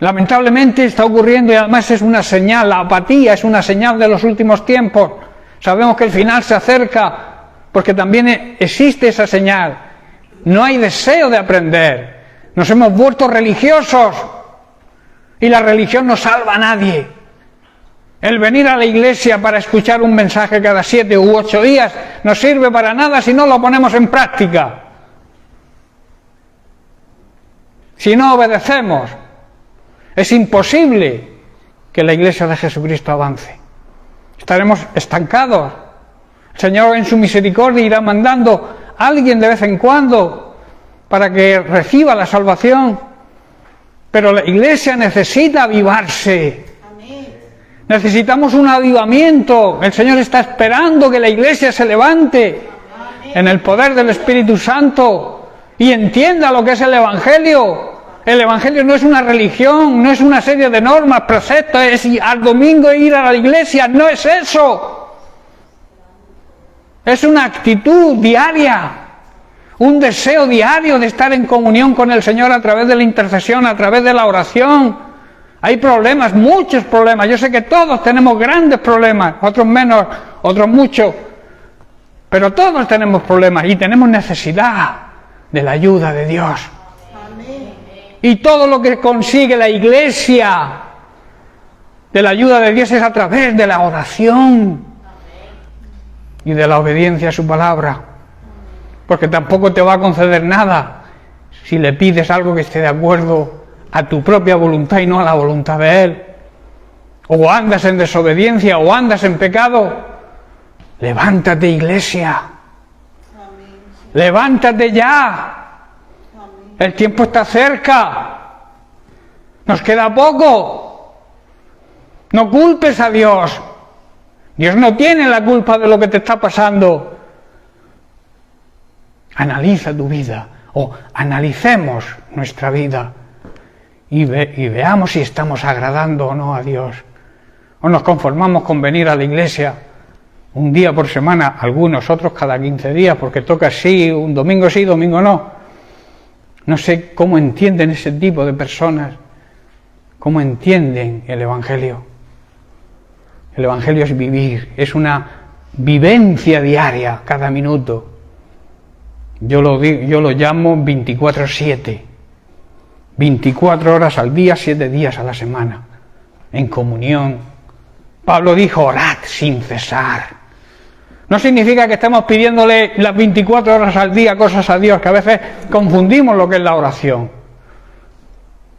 Lamentablemente está ocurriendo, y además es una señal, la apatía es una señal de los últimos tiempos. Sabemos que el final se acerca, porque también existe esa señal. No hay deseo de aprender. Nos hemos vuelto religiosos, y la religión no salva a nadie. El venir a la iglesia para escuchar un mensaje cada 7 u 8 días no sirve para nada si no lo ponemos en práctica. Si no obedecemos, es imposible que la iglesia de Jesucristo avance. Estaremos estancados. El Señor en su misericordia irá mandando a alguien de vez en cuando para que reciba la salvación. Pero la iglesia necesita avivarse. Necesitamos un avivamiento. El Señor está esperando que la iglesia se levante en el poder del Espíritu Santo y entienda lo que es el Evangelio. El Evangelio no es una religión, no es una serie de normas, preceptos, es ir al domingo e ir a la iglesia, no es eso. Es una actitud diaria, un deseo diario de estar en comunión con el Señor a través de la intercesión, a través de la oración, Hay problemas, muchos problemas. Yo sé que todos tenemos grandes problemas, otros menos, otros muchos. Pero todos tenemos problemas y tenemos necesidad de la ayuda de Dios. Y todo lo que consigue la Iglesia de la ayuda de Dios es a través de la oración y de la obediencia a su palabra. Porque tampoco te va a conceder nada si le pides algo que esté de acuerdo a tu propia voluntad y no a la voluntad de Él. O andas en desobediencia o andas en pecado. Levántate, iglesia. Levántate ya. El tiempo está cerca. Nos queda poco. No culpes a Dios. Dios no tiene la culpa de lo que te está pasando. Analiza tu vida. O analicemos nuestra vida. Y veamos si estamos agradando o no a Dios. O nos conformamos con venir a la iglesia un día por semana, algunos, otros cada 15 días, porque toca sí, un domingo sí, domingo no. No sé cómo entienden ese tipo de personas, cómo entienden el Evangelio. El Evangelio es vivir, es una vivencia diaria, cada minuto. Yo lo llamo 24/7. 24 horas al día, 7 días a la semana, en comunión. Pablo dijo, orad sin cesar. No significa que estemos pidiéndole las 24 horas al día cosas a Dios, que a veces confundimos lo que es la oración.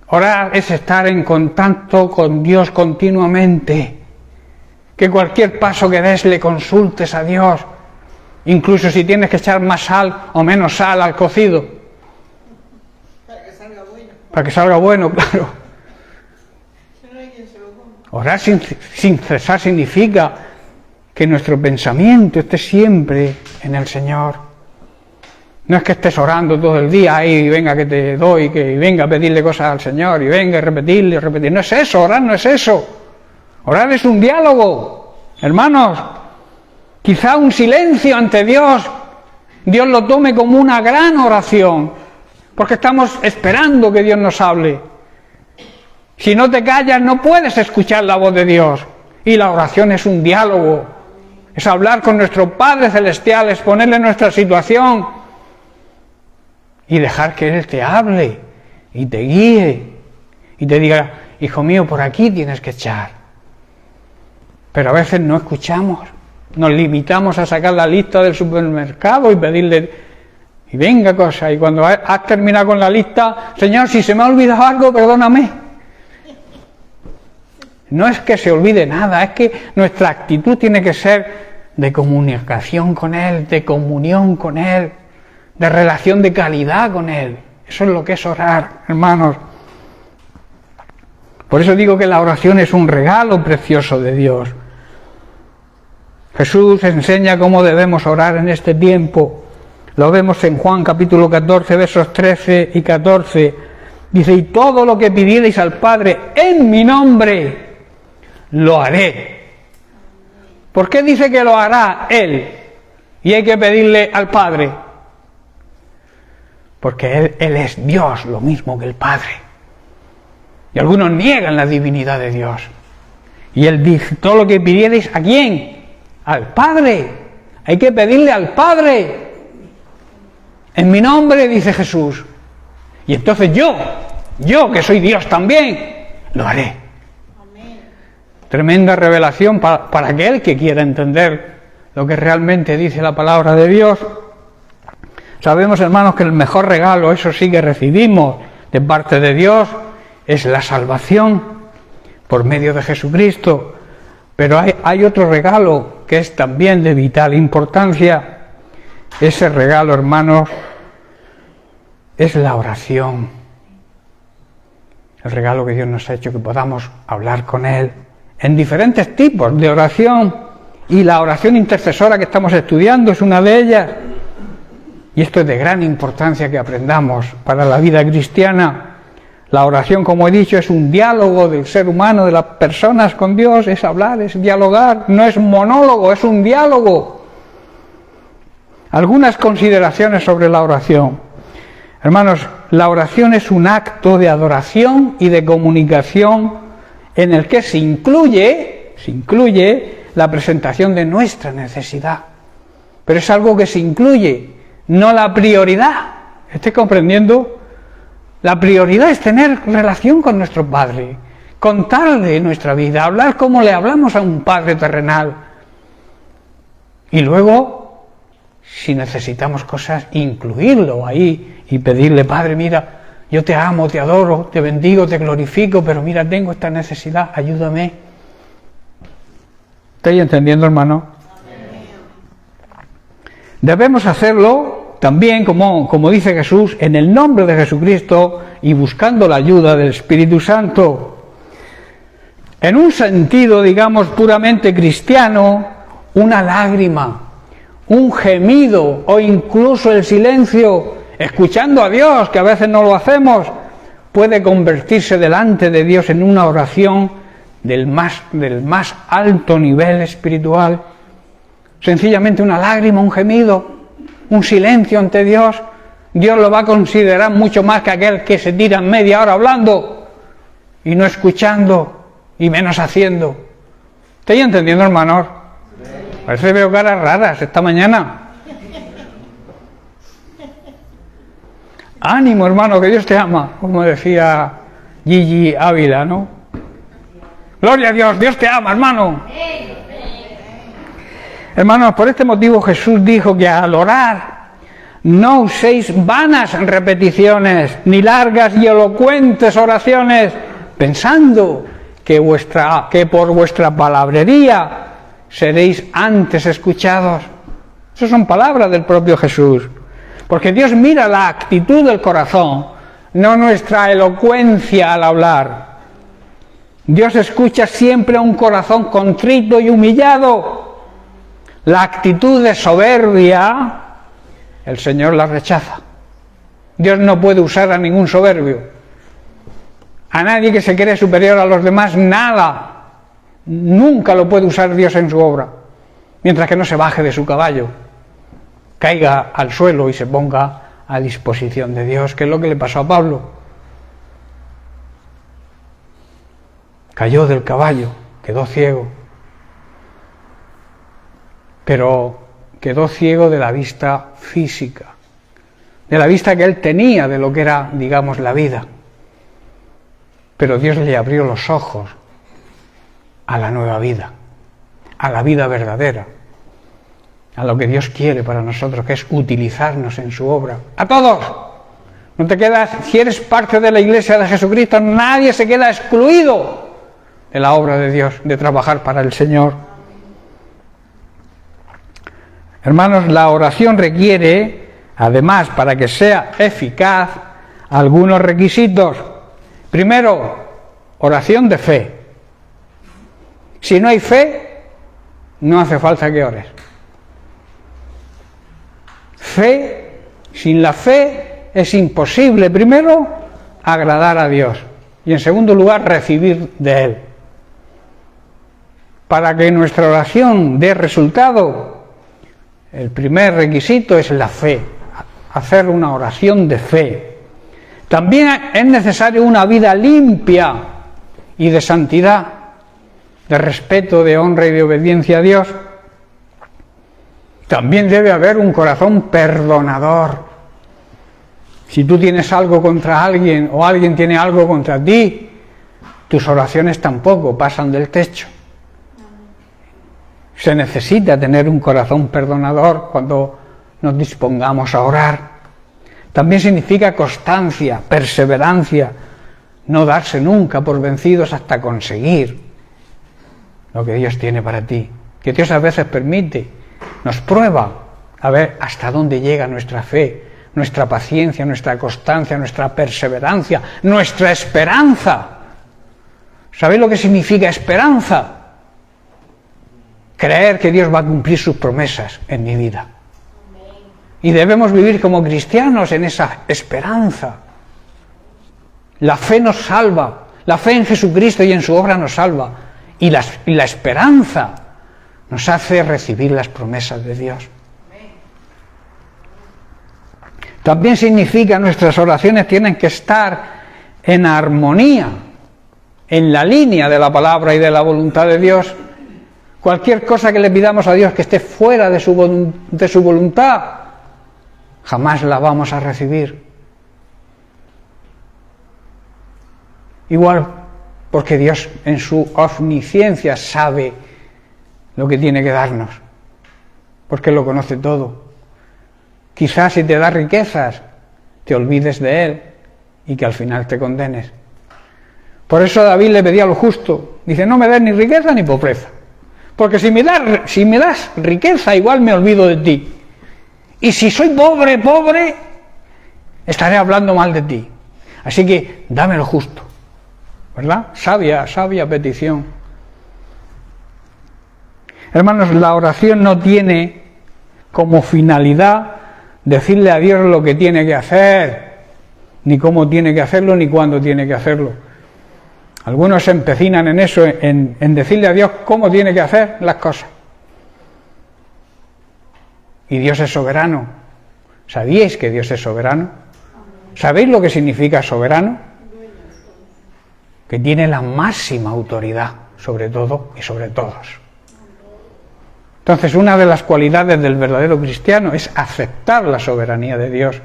Orar es estar en contacto con Dios continuamente. Que cualquier paso que des le consultes a Dios. Incluso si tienes que echar más sal o menos sal al cocido. Para que salga bueno, claro. Orar sin cesar significa que nuestro pensamiento esté siempre en el Señor. No es que estés orando todo el día y venga que te doy, que venga a pedirle cosas al Señor y venga a repetirle, repetir. No es eso, orar no es eso. Orar es un diálogo, hermanos. Quizá un silencio ante Dios, Dios lo tome como una gran oración, porque estamos esperando que Dios nos hable. Si no te callas, no puedes escuchar la voz de Dios. Y la oración es un diálogo. Es hablar con nuestro Padre Celestial, es ponerle nuestra situación y dejar que Él te hable y te guíe y te diga, hijo mío, por aquí tienes que echar. Pero a veces no escuchamos, nos limitamos a sacar la lista del supermercado y pedirle, y venga cosa, y cuando has terminado con la lista, Señor, si se me ha olvidado algo, perdóname. No es que se olvide nada, es que nuestra actitud tiene que ser de comunicación con Él, de comunión con Él, de relación de calidad con Él. Eso es lo que es orar, hermanos. Por eso digo que la oración es un regalo precioso de Dios. Jesús enseña cómo debemos orar en este tiempo. Lo vemos en Juan capítulo 14, versos 13 y 14. Dice, y todo lo que pidierais al Padre en mi nombre, lo haré. ¿Por qué dice que lo hará Él? Y hay que pedirle al Padre. Porque Él es Dios, lo mismo que el Padre. Y algunos niegan la divinidad de Dios. Y Él dice, todo lo que pidierais, ¿a quién? Al Padre. Hay que pedirle al Padre. En mi nombre, dice Jesús. Y entonces yo que soy Dios también, lo haré. Tremenda revelación para aquel que quiera entender lo que realmente dice la palabra de Dios. Sabemos, hermanos, que el mejor regalo, eso sí que recibimos de parte de Dios, es la salvación por medio de Jesucristo. Pero hay otro regalo que es también de vital importancia. Ese regalo, hermanos, es la oración. El regalo que Dios nos ha hecho, que podamos hablar con Él en diferentes tipos de oración, y la oración intercesora que estamos estudiando es una de ellas, y esto es de gran importancia que aprendamos para la vida cristiana. La oración, como he dicho, es un diálogo del ser humano, de las personas con Dios, es hablar, es dialogar, no es monólogo, es un diálogo. Algunas consideraciones sobre la oración. Hermanos, la oración es un acto de adoración y de comunicación en el que se incluye la presentación de nuestra necesidad. Pero es algo que se incluye, no la prioridad. ¿Estáis comprendiendo? La prioridad es tener relación con nuestro Padre, contarle nuestra vida, hablar como le hablamos a un Padre terrenal. Y luego, si necesitamos cosas, incluirlo ahí y pedirle: Padre, mira, yo te amo, te adoro, te bendigo, te glorifico, pero mira, tengo esta necesidad, ayúdame. ¿Estáis entendiendo, hermano? Debemos hacerlo también, como dice Jesús, en el nombre de Jesucristo y buscando la ayuda del Espíritu Santo. En un sentido, digamos, puramente cristiano, una lágrima, un gemido o incluso el silencio, escuchando a Dios, que a veces no lo hacemos, puede convertirse delante de Dios en una oración del más alto nivel espiritual. Sencillamente una lágrima, un gemido, un silencio ante Dios, Dios lo va a considerar mucho más que aquel que se tira media hora hablando y no escuchando y menos haciendo. ¿Estáis entendiendo, hermanos? Parece que veo caras raras esta mañana. Ánimo, hermano, que Dios te ama, como decía Gigi Ávila, ¿no? Gloria a Dios, Dios te ama, hermano. Hermanos, por este motivo Jesús dijo que al orar no uséis vanas repeticiones, ni largas y elocuentes oraciones, pensando que por vuestra palabrería seréis antes escuchados. Esas son palabras del propio Jesús. Porque Dios mira la actitud del corazón, no nuestra elocuencia al hablar. Dios escucha siempre a un corazón contrito y humillado. La actitud de soberbia, el Señor la rechaza. Dios no puede usar a ningún soberbio. A nadie que se cree superior a los demás, nada. Nunca lo puede usar Dios en su obra. Mientras que no se baje de su caballo, caiga al suelo y se ponga a disposición de Dios, que es lo que le pasó a Pablo. Cayó del caballo, quedó ciego. Pero quedó ciego de la vista física, de la vista que él tenía de lo que era, digamos, la vida. Pero Dios le abrió los ojos a la nueva vida, a la vida verdadera, a lo que Dios quiere para nosotros, que es utilizarnos en su obra. ¡A todos! No te quedas, si eres parte de la Iglesia de Jesucristo, nadie se queda excluido de la obra de Dios, de trabajar para el Señor. Hermanos, la oración requiere, además, para que sea eficaz, algunos requisitos. Primero, oración de fe. Si no hay fe, no hace falta que ores. Fe, sin la fe es imposible, primero, agradar a Dios y en segundo lugar, recibir de Él. Para que nuestra oración dé resultado, el primer requisito es la fe, hacer una oración de fe. También es necesario una vida limpia y de santidad, de respeto, de honra y de obediencia a Dios. También debe haber un corazón perdonador. Si tú tienes algo contra alguien o alguien tiene algo contra ti, tus oraciones tampoco pasan del techo. Se necesita tener un corazón perdonador cuando nos dispongamos a orar. También significa constancia, perseverancia, no darse nunca por vencidos hasta conseguir lo que Dios tiene para ti. Que Dios a veces permite, nos prueba a ver hasta dónde llega nuestra fe, nuestra paciencia, nuestra constancia, nuestra perseverancia, nuestra esperanza. ¿Sabéis lo que significa esperanza? Creer que Dios va a cumplir sus promesas en mi vida. Y debemos vivir como cristianos en esa esperanza. La fe nos salva, la fe en Jesucristo y en su obra nos salva. Y la esperanza nos hace recibir las promesas de Dios. También significa que nuestras oraciones tienen que estar en armonía en la línea de la palabra y de la voluntad de Dios, cualquier cosa que le pidamos a Dios que esté fuera de su voluntad, jamás la vamos a recibir. Igual, porque Dios en su omnisciencia sabe lo que tiene que darnos, porque lo conoce todo. Quizás si te da riquezas, te olvides de Él y que al final te condenes. Por eso David le pedía lo justo. Dice, no me des ni riqueza ni pobreza, porque si me das riqueza, igual me olvido de ti. Y si soy pobre, estaré hablando mal de ti. Así que dame lo justo. ¿Verdad? Sabia petición. Hermanos, la oración no tiene como finalidad decirle a Dios lo que tiene que hacer, ni cómo tiene que hacerlo, ni cuándo tiene que hacerlo. Algunos se empecinan en eso, en decirle a Dios cómo tiene que hacer las cosas. Y Dios es soberano. ¿Sabíais que Dios es soberano? ¿Sabéis lo que significa soberano? Que tiene la máxima autoridad sobre todo y sobre todos. Entonces, una de las cualidades del verdadero cristiano es aceptar la soberanía de Dios.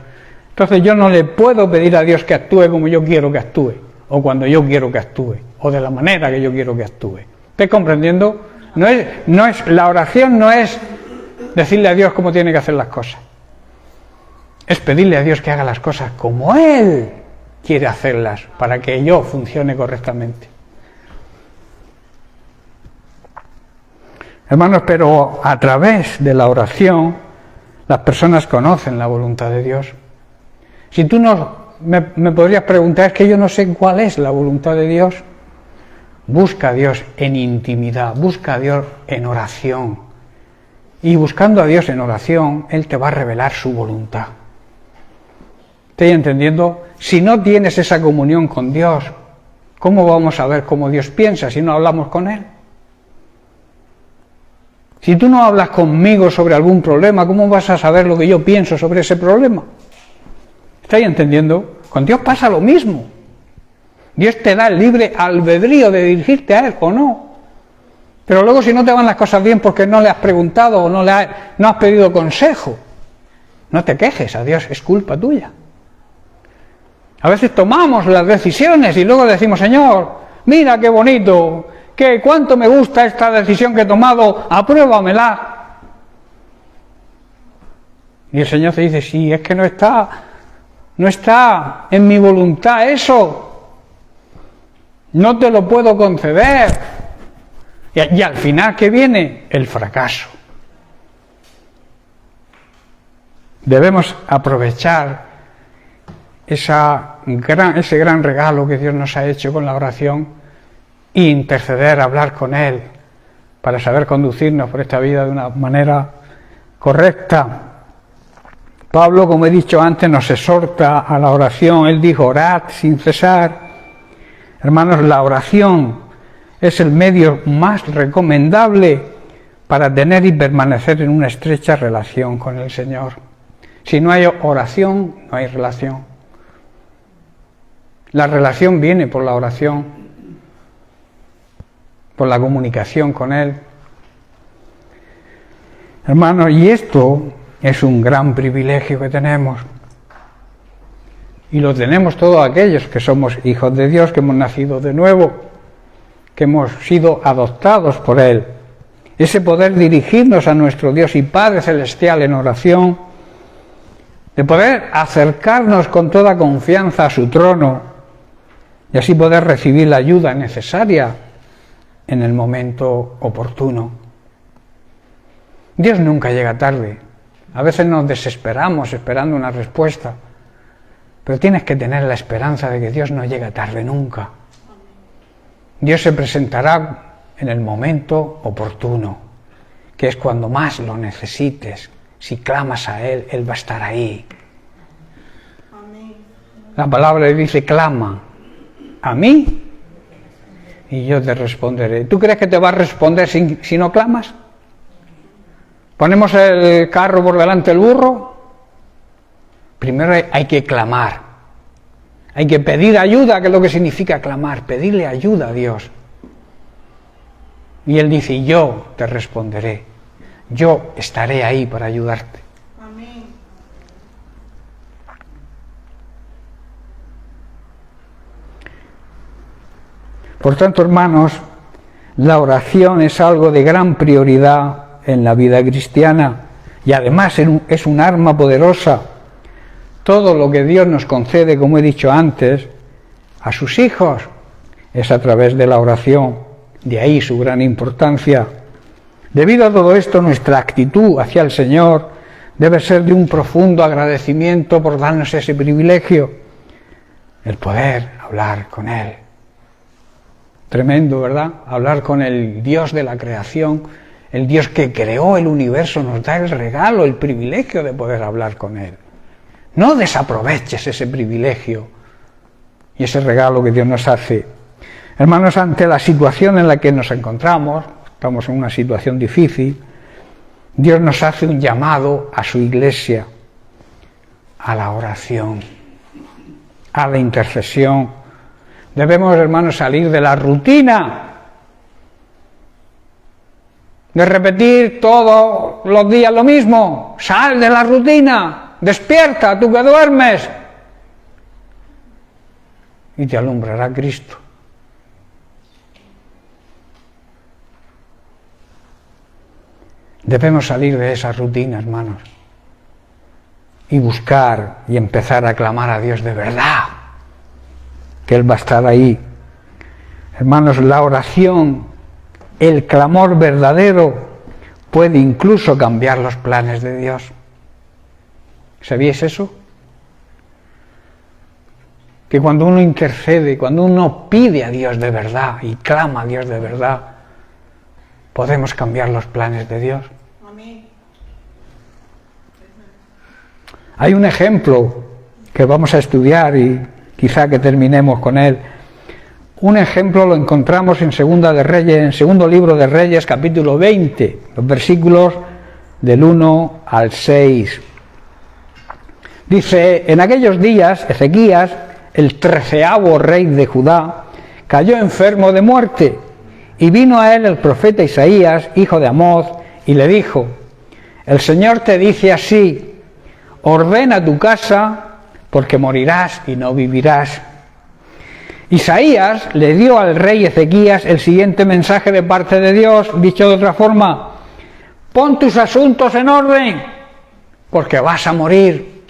Entonces, yo no le puedo pedir a Dios que actúe como yo quiero que actúe, o cuando yo quiero que actúe, o de la manera que yo quiero que actúe. ¿Estáis comprendiendo? La oración no es decirle a Dios cómo tiene que hacer las cosas. Es pedirle a Dios que haga las cosas como Él quiere hacerlas, para que yo funcione correctamente. Hermanos, pero a través de la oración las personas conocen la voluntad de Dios. Si tú me podrías preguntar, es que yo no sé cuál es la voluntad de Dios. Busca a Dios en intimidad, busca a Dios en oración. Y buscando a Dios en oración, Él te va a revelar su voluntad. ¿Estáis entendiendo? Si no tienes esa comunión con Dios, ¿cómo vamos a ver cómo Dios piensa si no hablamos con Él? Si tú no hablas conmigo sobre algún problema, ¿cómo vas a saber lo que yo pienso sobre ese problema? ¿Estáis entendiendo? Con Dios pasa lo mismo. Dios te da el libre albedrío de dirigirte a Él o no. Pero luego si no te van las cosas bien porque no le has preguntado o no has pedido consejo, no te quejes a Dios, es culpa tuya. A veces tomamos las decisiones y luego decimos, Señor, mira qué bonito, cuánto me gusta esta decisión que he tomado, apruébamela. Y el Señor te dice, sí, es que no está en mi voluntad eso, no te lo puedo conceder. Y al final, ¿qué viene? El fracaso. Debemos aprovechar ese gran regalo que Dios nos ha hecho con la oración e interceder, hablar con Él para saber conducirnos por esta vida de una manera correcta. Pablo, como he dicho antes, nos exhorta a la oración. Él dijo, orad sin cesar. Hermanos, la oración es el medio más recomendable para tener y permanecer en una estrecha relación con el Señor. Si no hay oración, no hay relación. La relación viene por la oración, por la comunicación con Él. Hermanos, y esto es un gran privilegio que tenemos. Y lo tenemos todos aquellos que somos hijos de Dios, que hemos nacido de nuevo, que hemos sido adoptados por Él. Ese poder dirigirnos a nuestro Dios y Padre Celestial en oración, de poder acercarnos con toda confianza a su trono y así poder recibir la ayuda necesaria en el momento oportuno. Dios nunca llega tarde. A veces nos desesperamos esperando una respuesta, pero tienes que tener la esperanza de que Dios no llega tarde nunca. Dios se presentará en el momento oportuno, que es cuando más lo necesites. Si clamas a Él, Él va a estar ahí. Amén. La palabra dice, clama a mí y yo te responderé. ¿Tú crees que te va a responder si no clamas? ¿Ponemos el carro por delante del burro? Primero hay que clamar. Hay que pedir ayuda, que es lo que significa clamar, pedirle ayuda a Dios. Y Él dice, yo te responderé, yo estaré ahí para ayudarte. Amén. Por tanto, hermanos, la oración es algo de gran prioridad en la vida cristiana y además es un arma poderosa. Todo lo que Dios nos concede, como he dicho antes, a sus hijos es a través de la oración. De ahí su gran importancia. Debido a todo esto, nuestra actitud hacia el Señor debe ser de un profundo agradecimiento por darnos ese privilegio, el poder hablar con Él. Tremendo, ¿verdad? Hablar con el Dios de la creación, el Dios que creó el universo, nos da el regalo, el privilegio de poder hablar con Él. No desaproveches ese privilegio y ese regalo que Dios nos hace. Hermanos, ante la situación en la que nos encontramos, estamos en una situación difícil, Dios nos hace un llamado a su iglesia, a la oración, a la intercesión. Debemos, hermanos, salir de la rutina, de repetir todos los días lo mismo. Sal de la rutina, despierta, tú que duermes, y te alumbrará Cristo. Debemos salir de esa rutina, hermanos, y buscar y empezar a clamar a Dios de verdad, que Él va a estar ahí. Hermanos, la oración, el clamor verdadero, puede incluso cambiar los planes de Dios. ¿Sabíais eso? Que cuando uno intercede, cuando uno pide a Dios de verdad y clama a Dios de verdad, podemos cambiar los planes de Dios. Amén. Hay un ejemplo que vamos a estudiar y quizá que terminemos con él. Un ejemplo lo encontramos en segundo libro de Reyes, capítulo 20, los versículos del 1 al 6. Dice, en aquellos días Ezequías, el 13º rey de Judá, cayó enfermo de muerte, y vino a él el profeta Isaías, hijo de Amoz, y le dijo, el Señor te dice así, ordena tu casa, porque morirás y no vivirás. Isaías le dio al rey Ezequías el siguiente mensaje de parte de Dios, dicho de otra forma, pon tus asuntos en orden, porque vas a morir.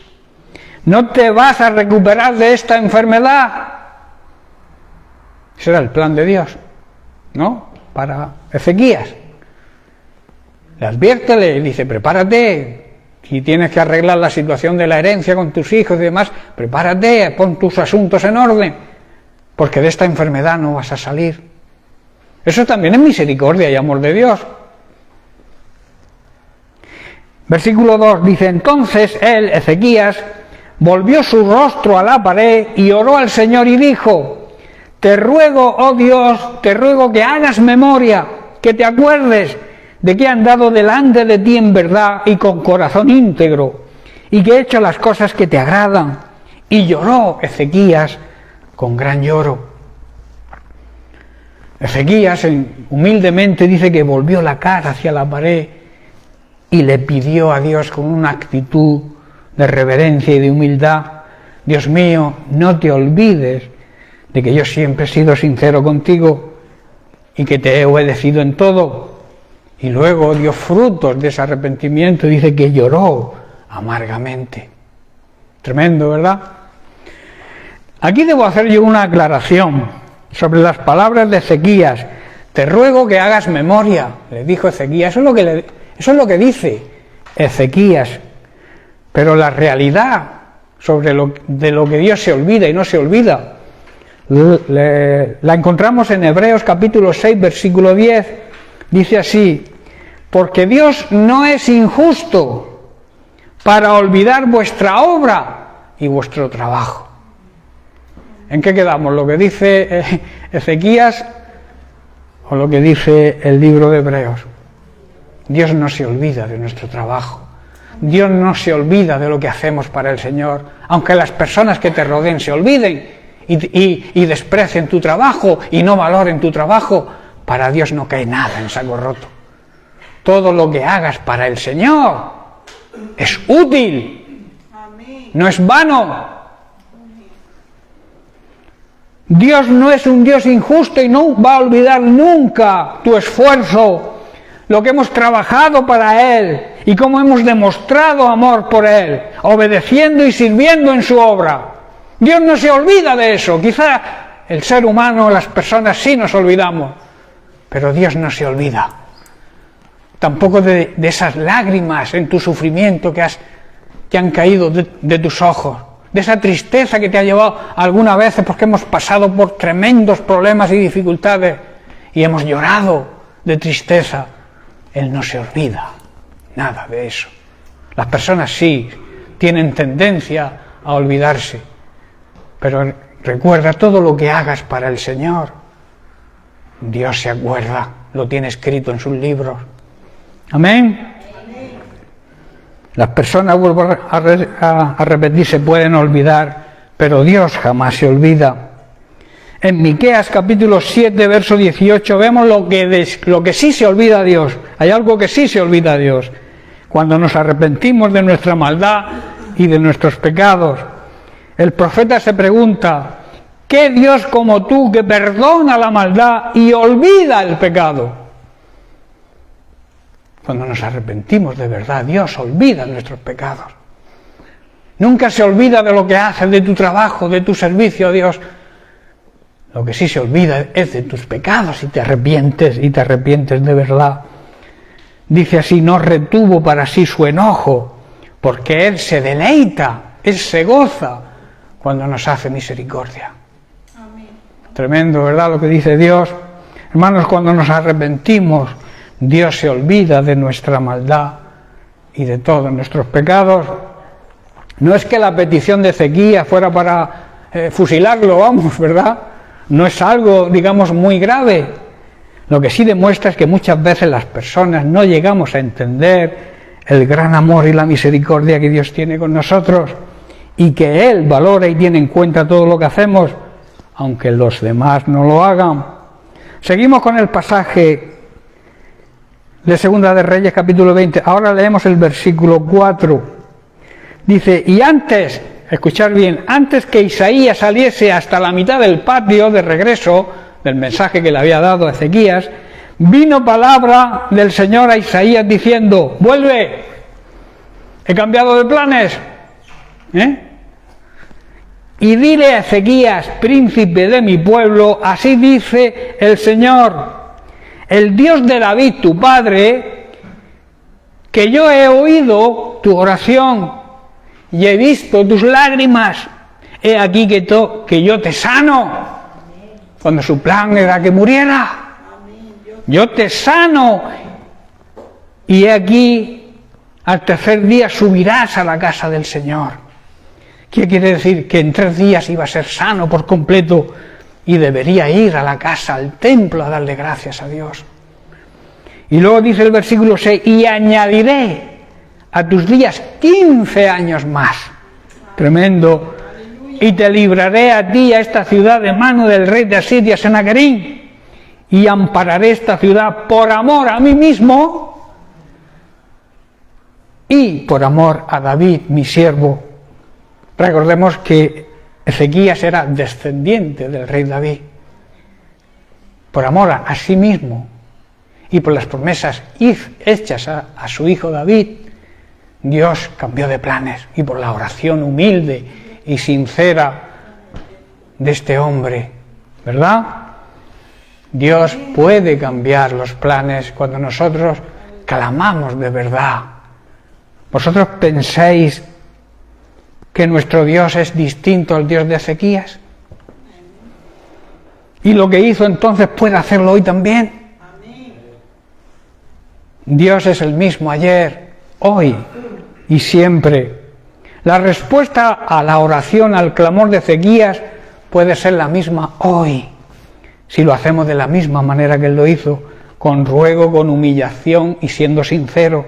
No te vas a recuperar de esta enfermedad. Ese era el plan de Dios, ¿no? Para Ezequías. Le advierte, le dice, prepárate, si tienes que arreglar la situación de la herencia con tus hijos y demás, prepárate, pon tus asuntos en orden, porque de esta enfermedad no vas a salir. Eso también es misericordia y amor de Dios. Versículo 2 dice, entonces él, Ezequías, volvió su rostro a la pared y oró al Señor y dijo, te ruego, oh Dios, te ruego que hagas memoria, que te acuerdes de que he andado delante de ti en verdad y con corazón íntegro, y que he hecho las cosas que te agradan. Y lloró Ezequías con gran lloro. Ezequías humildemente dice que volvió la cara hacia la pared y le pidió a Dios con una actitud de reverencia y de humildad, Dios mío, no te olvides de que yo siempre he sido sincero contigo y que te he obedecido en todo. Y luego dio frutos de ese arrepentimiento, dice que lloró amargamente. Tremendo, ¿verdad? Aquí debo hacer yo una aclaración sobre las palabras de Ezequías. Te ruego que hagas memoria, le dijo Ezequías. Eso es lo que dice Ezequías. Pero la realidad de lo que Dios se olvida y no se olvida, la encontramos en Hebreos capítulo 6, versículo 10. Dice así, porque Dios no es injusto para olvidar vuestra obra y vuestro trabajo. ¿En qué quedamos? ¿Lo que dice Ezequías o lo que dice el libro de Hebreos? Dios no se olvida de nuestro trabajo. Dios no se olvida de lo que hacemos para el Señor, aunque las personas que te rodeen se olviden y desprecien tu trabajo y no valoren tu trabajo. Para Dios no cae nada en saco roto. Todo lo que hagas para el Señor es útil, no es vano. Dios no es un Dios injusto y no va a olvidar nunca tu esfuerzo, lo que hemos trabajado para Él y cómo hemos demostrado amor por Él, obedeciendo y sirviendo en su obra. Dios no se olvida de eso. Quizá el ser humano, las personas sí nos olvidamos, pero Dios no se olvida. Tampoco de esas lágrimas en tu sufrimiento que han caído de tus ojos, de esa tristeza que te ha llevado alguna vez porque hemos pasado por tremendos problemas y dificultades y hemos llorado de tristeza. Él no se olvida nada de eso. Las personas sí tienen tendencia a olvidarse, pero recuerda, todo lo que hagas para el Señor, Dios se acuerda, lo tiene escrito en sus libros. Amén. Las personas, vuelvo a repetir, se pueden olvidar, pero Dios jamás se olvida. En Miqueas capítulo 7, verso 18, vemos lo que sí se olvida a Dios. Hay algo que sí se olvida a Dios. Cuando nos arrepentimos de nuestra maldad y de nuestros pecados, el profeta se pregunta: ¿qué Dios como tú que perdona la maldad y olvida el pecado? Cuando nos arrepentimos de verdad, Dios olvida nuestros pecados. Nunca se olvida de lo que haces, de tu trabajo, de tu servicio a Dios. Lo que sí se olvida es de tus pecados y te arrepientes de verdad. Dice así: no retuvo para sí su enojo, porque Él se deleita, Él se goza cuando nos hace misericordia. Amén. Tremendo, ¿verdad?, lo que dice Dios. Hermanos, cuando nos arrepentimos, Dios se olvida de nuestra maldad y de todos nuestros pecados. No es que la petición de Ezequías fuera para fusilarlo, vamos, ¿verdad? No es algo, digamos, muy grave. Lo que sí demuestra es que muchas veces las personas no llegamos a entender el gran amor y la misericordia que Dios tiene con nosotros y que Él valora y tiene en cuenta todo lo que hacemos, aunque los demás no lo hagan. Seguimos con el pasaje de Segunda de Reyes, capítulo 20. Ahora leemos el versículo 4. Dice: y antes, escuchad bien, antes que Isaías saliese hasta la mitad del patio de regreso del mensaje que le había dado a Ezequías, vino palabra del Señor a Isaías diciendo: vuelve, he cambiado de planes, y dile a Ezequías, príncipe de mi pueblo, así dice el Señor, el Dios de David, tu padre, que yo he oído tu oración y he visto tus lágrimas. He aquí que yo te sano. Cuando su plan era que muriera, yo te sano. Y he aquí, al tercer día subirás a la casa del Señor. ¿Qué quiere decir? Que en 3 días iba a ser sano por completo y debería ir a la casa, al templo, a darle gracias a Dios. Y luego dice el versículo 6: y añadiré a tus días 15 años más. Tremendo. Y te libraré a ti, a esta ciudad, de mano del rey de Asiria, Senaquerim, y ampararé esta ciudad por amor a mí mismo y por amor a David, mi siervo. Recordemos que Ezequías era descendiente del rey David. Por amor a sí mismo y por las promesas hechas a su hijo David, Dios cambió de planes, y por la oración humilde y sincera de este hombre, ¿verdad? Dios puede cambiar los planes cuando nosotros clamamos de verdad. ¿Vosotros pensáis que nuestro Dios es distinto al Dios de Ezequías? Y lo que hizo entonces puede hacerlo hoy también. Dios es el mismo ayer, hoy y siempre. La respuesta a la oración, al clamor de Ezequías, puede ser la misma hoy, si lo hacemos de la misma manera que él lo hizo, con ruego, con humillación y siendo sincero.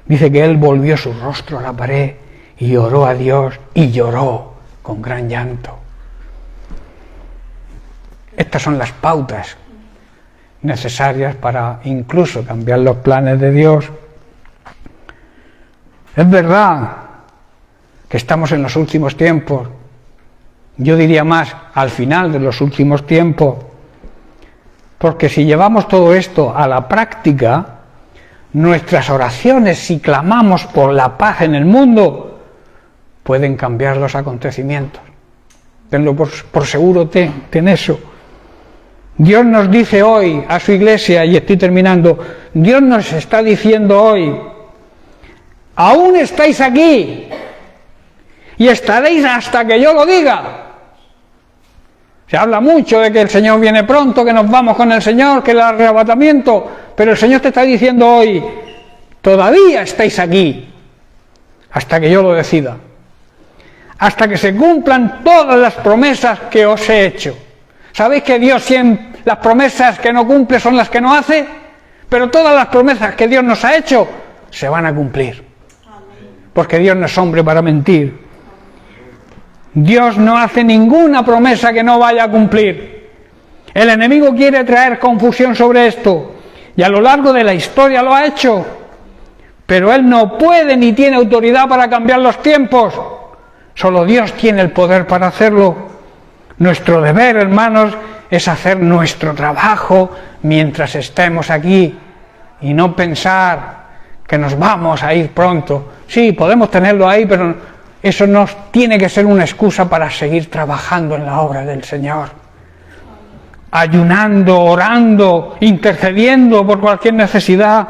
Dice que él volvió su rostro a la pared y oró a Dios y lloró con gran llanto. Estas son las pautas necesarias para incluso cambiar los planes de Dios. Es verdad que estamos en los últimos tiempos. Yo diría más, al final de los últimos tiempos. Porque si llevamos todo esto a la práctica, nuestras oraciones, si clamamos por la paz en el mundo, pueden cambiar los acontecimientos. Tenlo por seguro, ten eso. Dios nos dice hoy a su iglesia, y estoy terminando, Dios nos está diciendo hoy, aún estáis aquí y estaréis hasta que yo lo diga. Se habla mucho de que el Señor viene pronto, que nos vamos con el Señor, que el arrebatamiento, pero el Señor te está diciendo hoy, todavía estáis aquí hasta que yo lo decida, hasta que se cumplan todas las promesas que os he hecho. ¿Sabéis que Dios siempre, las promesas que no cumple son las que no hace? Pero todas las promesas que Dios nos ha hecho se van a cumplir. Porque Dios no es hombre para mentir. Dios no hace ninguna promesa que no vaya a cumplir. El enemigo quiere traer confusión sobre esto, y a lo largo de la historia lo ha hecho, pero él no puede ni tiene autoridad para cambiar los tiempos. Solo Dios tiene el poder para hacerlo. Nuestro deber, hermanos, es hacer nuestro trabajo mientras estemos aquí y no pensar que nos vamos a ir pronto. Sí, podemos tenerlo ahí, pero eso no tiene que ser una excusa para seguir trabajando en la obra del Señor. Ayunando, orando, intercediendo por cualquier necesidad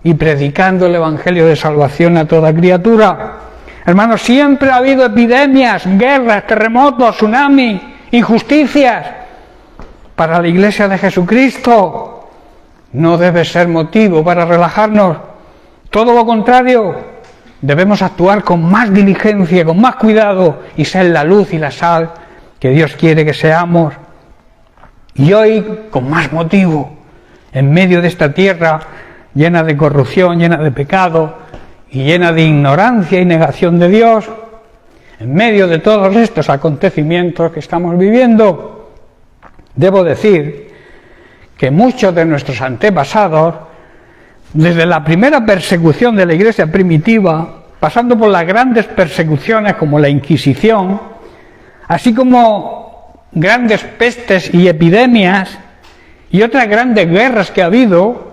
y predicando el Evangelio de salvación a toda criatura. Hermanos, siempre ha habido epidemias, guerras, terremotos, tsunamis, injusticias. Para la Iglesia de Jesucristo no debe ser motivo para relajarnos. Todo lo contrario, debemos actuar con más diligencia, con más cuidado y ser la luz y la sal que Dios quiere que seamos. Y hoy, con más motivo, en medio de esta tierra llena de corrupción, llena de pecado y llena de ignorancia y negación de Dios, en medio de todos estos acontecimientos que estamos viviendo, debo decir que muchos de nuestros antepasados, desde la primera persecución de la Iglesia primitiva, pasando por las grandes persecuciones como la Inquisición, así como grandes pestes y epidemias y otras grandes guerras que ha habido,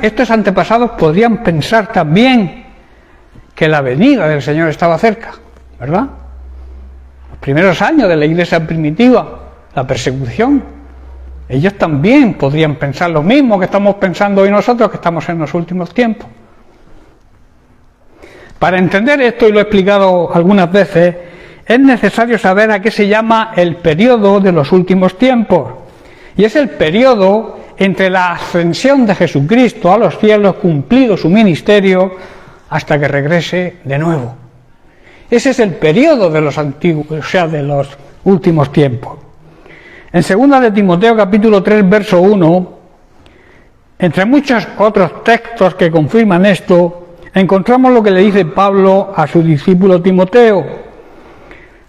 estos antepasados podrían pensar también que la venida del Señor estaba cerca, ¿verdad? Los primeros años de la Iglesia primitiva, la persecución, ellos también podrían pensar lo mismo que estamos pensando hoy nosotros, que estamos en los últimos tiempos. Para entender esto, y lo he explicado algunas veces, es necesario saber a qué se llama el periodo de los últimos tiempos. Y es el periodo entre la ascensión de Jesucristo a los cielos, cumplido su ministerio, hasta que regrese de nuevo. Ese es el periodo de los antiguos, o sea, de los últimos tiempos. En 2 de Timoteo capítulo 3, verso 1, entre muchos otros textos que confirman esto, encontramos lo que le dice Pablo a su discípulo Timoteo.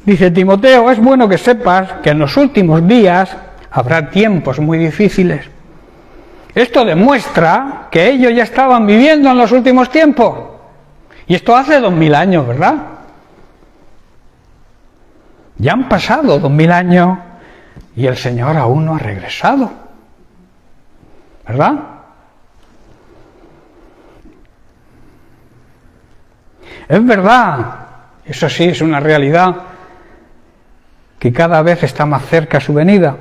Dice: Timoteo, es bueno que sepas que en los últimos días habrá tiempos muy difíciles. Esto demuestra que ellos ya estaban viviendo en los últimos tiempos. Y esto hace 2000 años, ¿verdad? Ya han pasado 2000 años y el Señor aún no ha regresado, ¿verdad? Es verdad, eso sí es una realidad, que cada vez está más cerca su venida,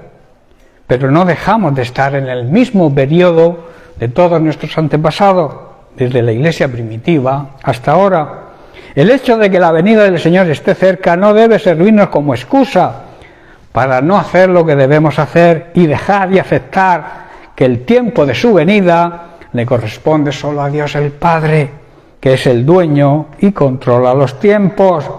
pero no dejamos de estar en el mismo periodo de todos nuestros antepasados, desde la Iglesia primitiva hasta ahora. El hecho de que la venida del Señor esté cerca no debe servirnos como excusa para no hacer lo que debemos hacer y dejar y aceptar que el tiempo de su venida le corresponde solo a Dios el Padre, que es el dueño y controla los tiempos.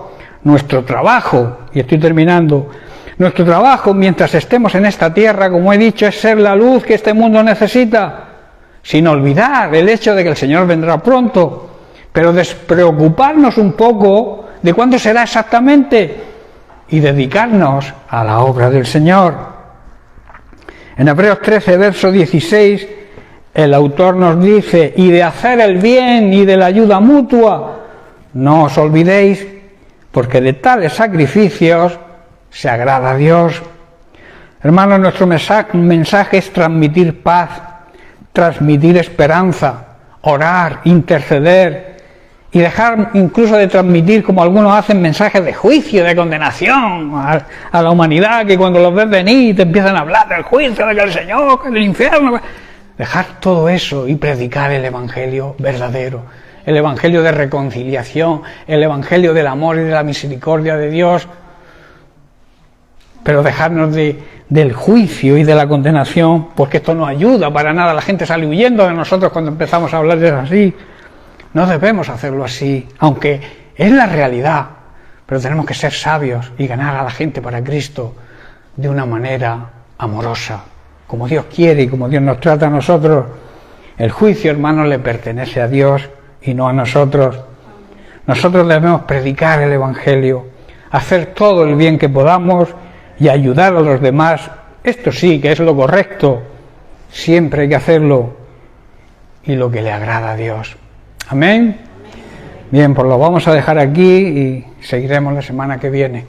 Nuestro trabajo, y estoy terminando, nuestro trabajo mientras estemos en esta tierra, como he dicho, es ser la luz que este mundo necesita, sin olvidar el hecho de que el Señor vendrá pronto pero despreocuparnos un poco de cuándo será exactamente y dedicarnos a la obra del Señor. En Hebreos 13, verso 16, el autor nos dice: y de hacer el bien y de la ayuda mutua, no os olvidéis, porque de tales sacrificios se agrada a Dios. Hermanos, nuestro mensaje es transmitir paz, transmitir esperanza, orar, interceder y dejar incluso de transmitir, como algunos hacen, mensajes de juicio, de condenación a la humanidad, que cuando los ves venir te empiezan a hablar del juicio, de que el Señor, que del infierno. Dejar todo eso y predicar el Evangelio verdadero, el Evangelio de reconciliación, el Evangelio del amor y de la misericordia de Dios, pero dejarnos del juicio y de la condenación, porque esto no ayuda para nada. La gente sale huyendo de nosotros cuando empezamos a hablarles así. No debemos hacerlo así, aunque es la realidad, pero tenemos que ser sabios y ganar a la gente para Cristo de una manera amorosa, como Dios quiere y como Dios nos trata a nosotros. El juicio, hermanos, le pertenece a Dios y no a nosotros. Nosotros debemos predicar el Evangelio, hacer todo el bien que podamos y ayudar a los demás. Esto sí que es lo correcto, siempre hay que hacerlo, y lo que le agrada a Dios. Amén. Bien, pues lo vamos a dejar aquí y seguiremos la semana que viene.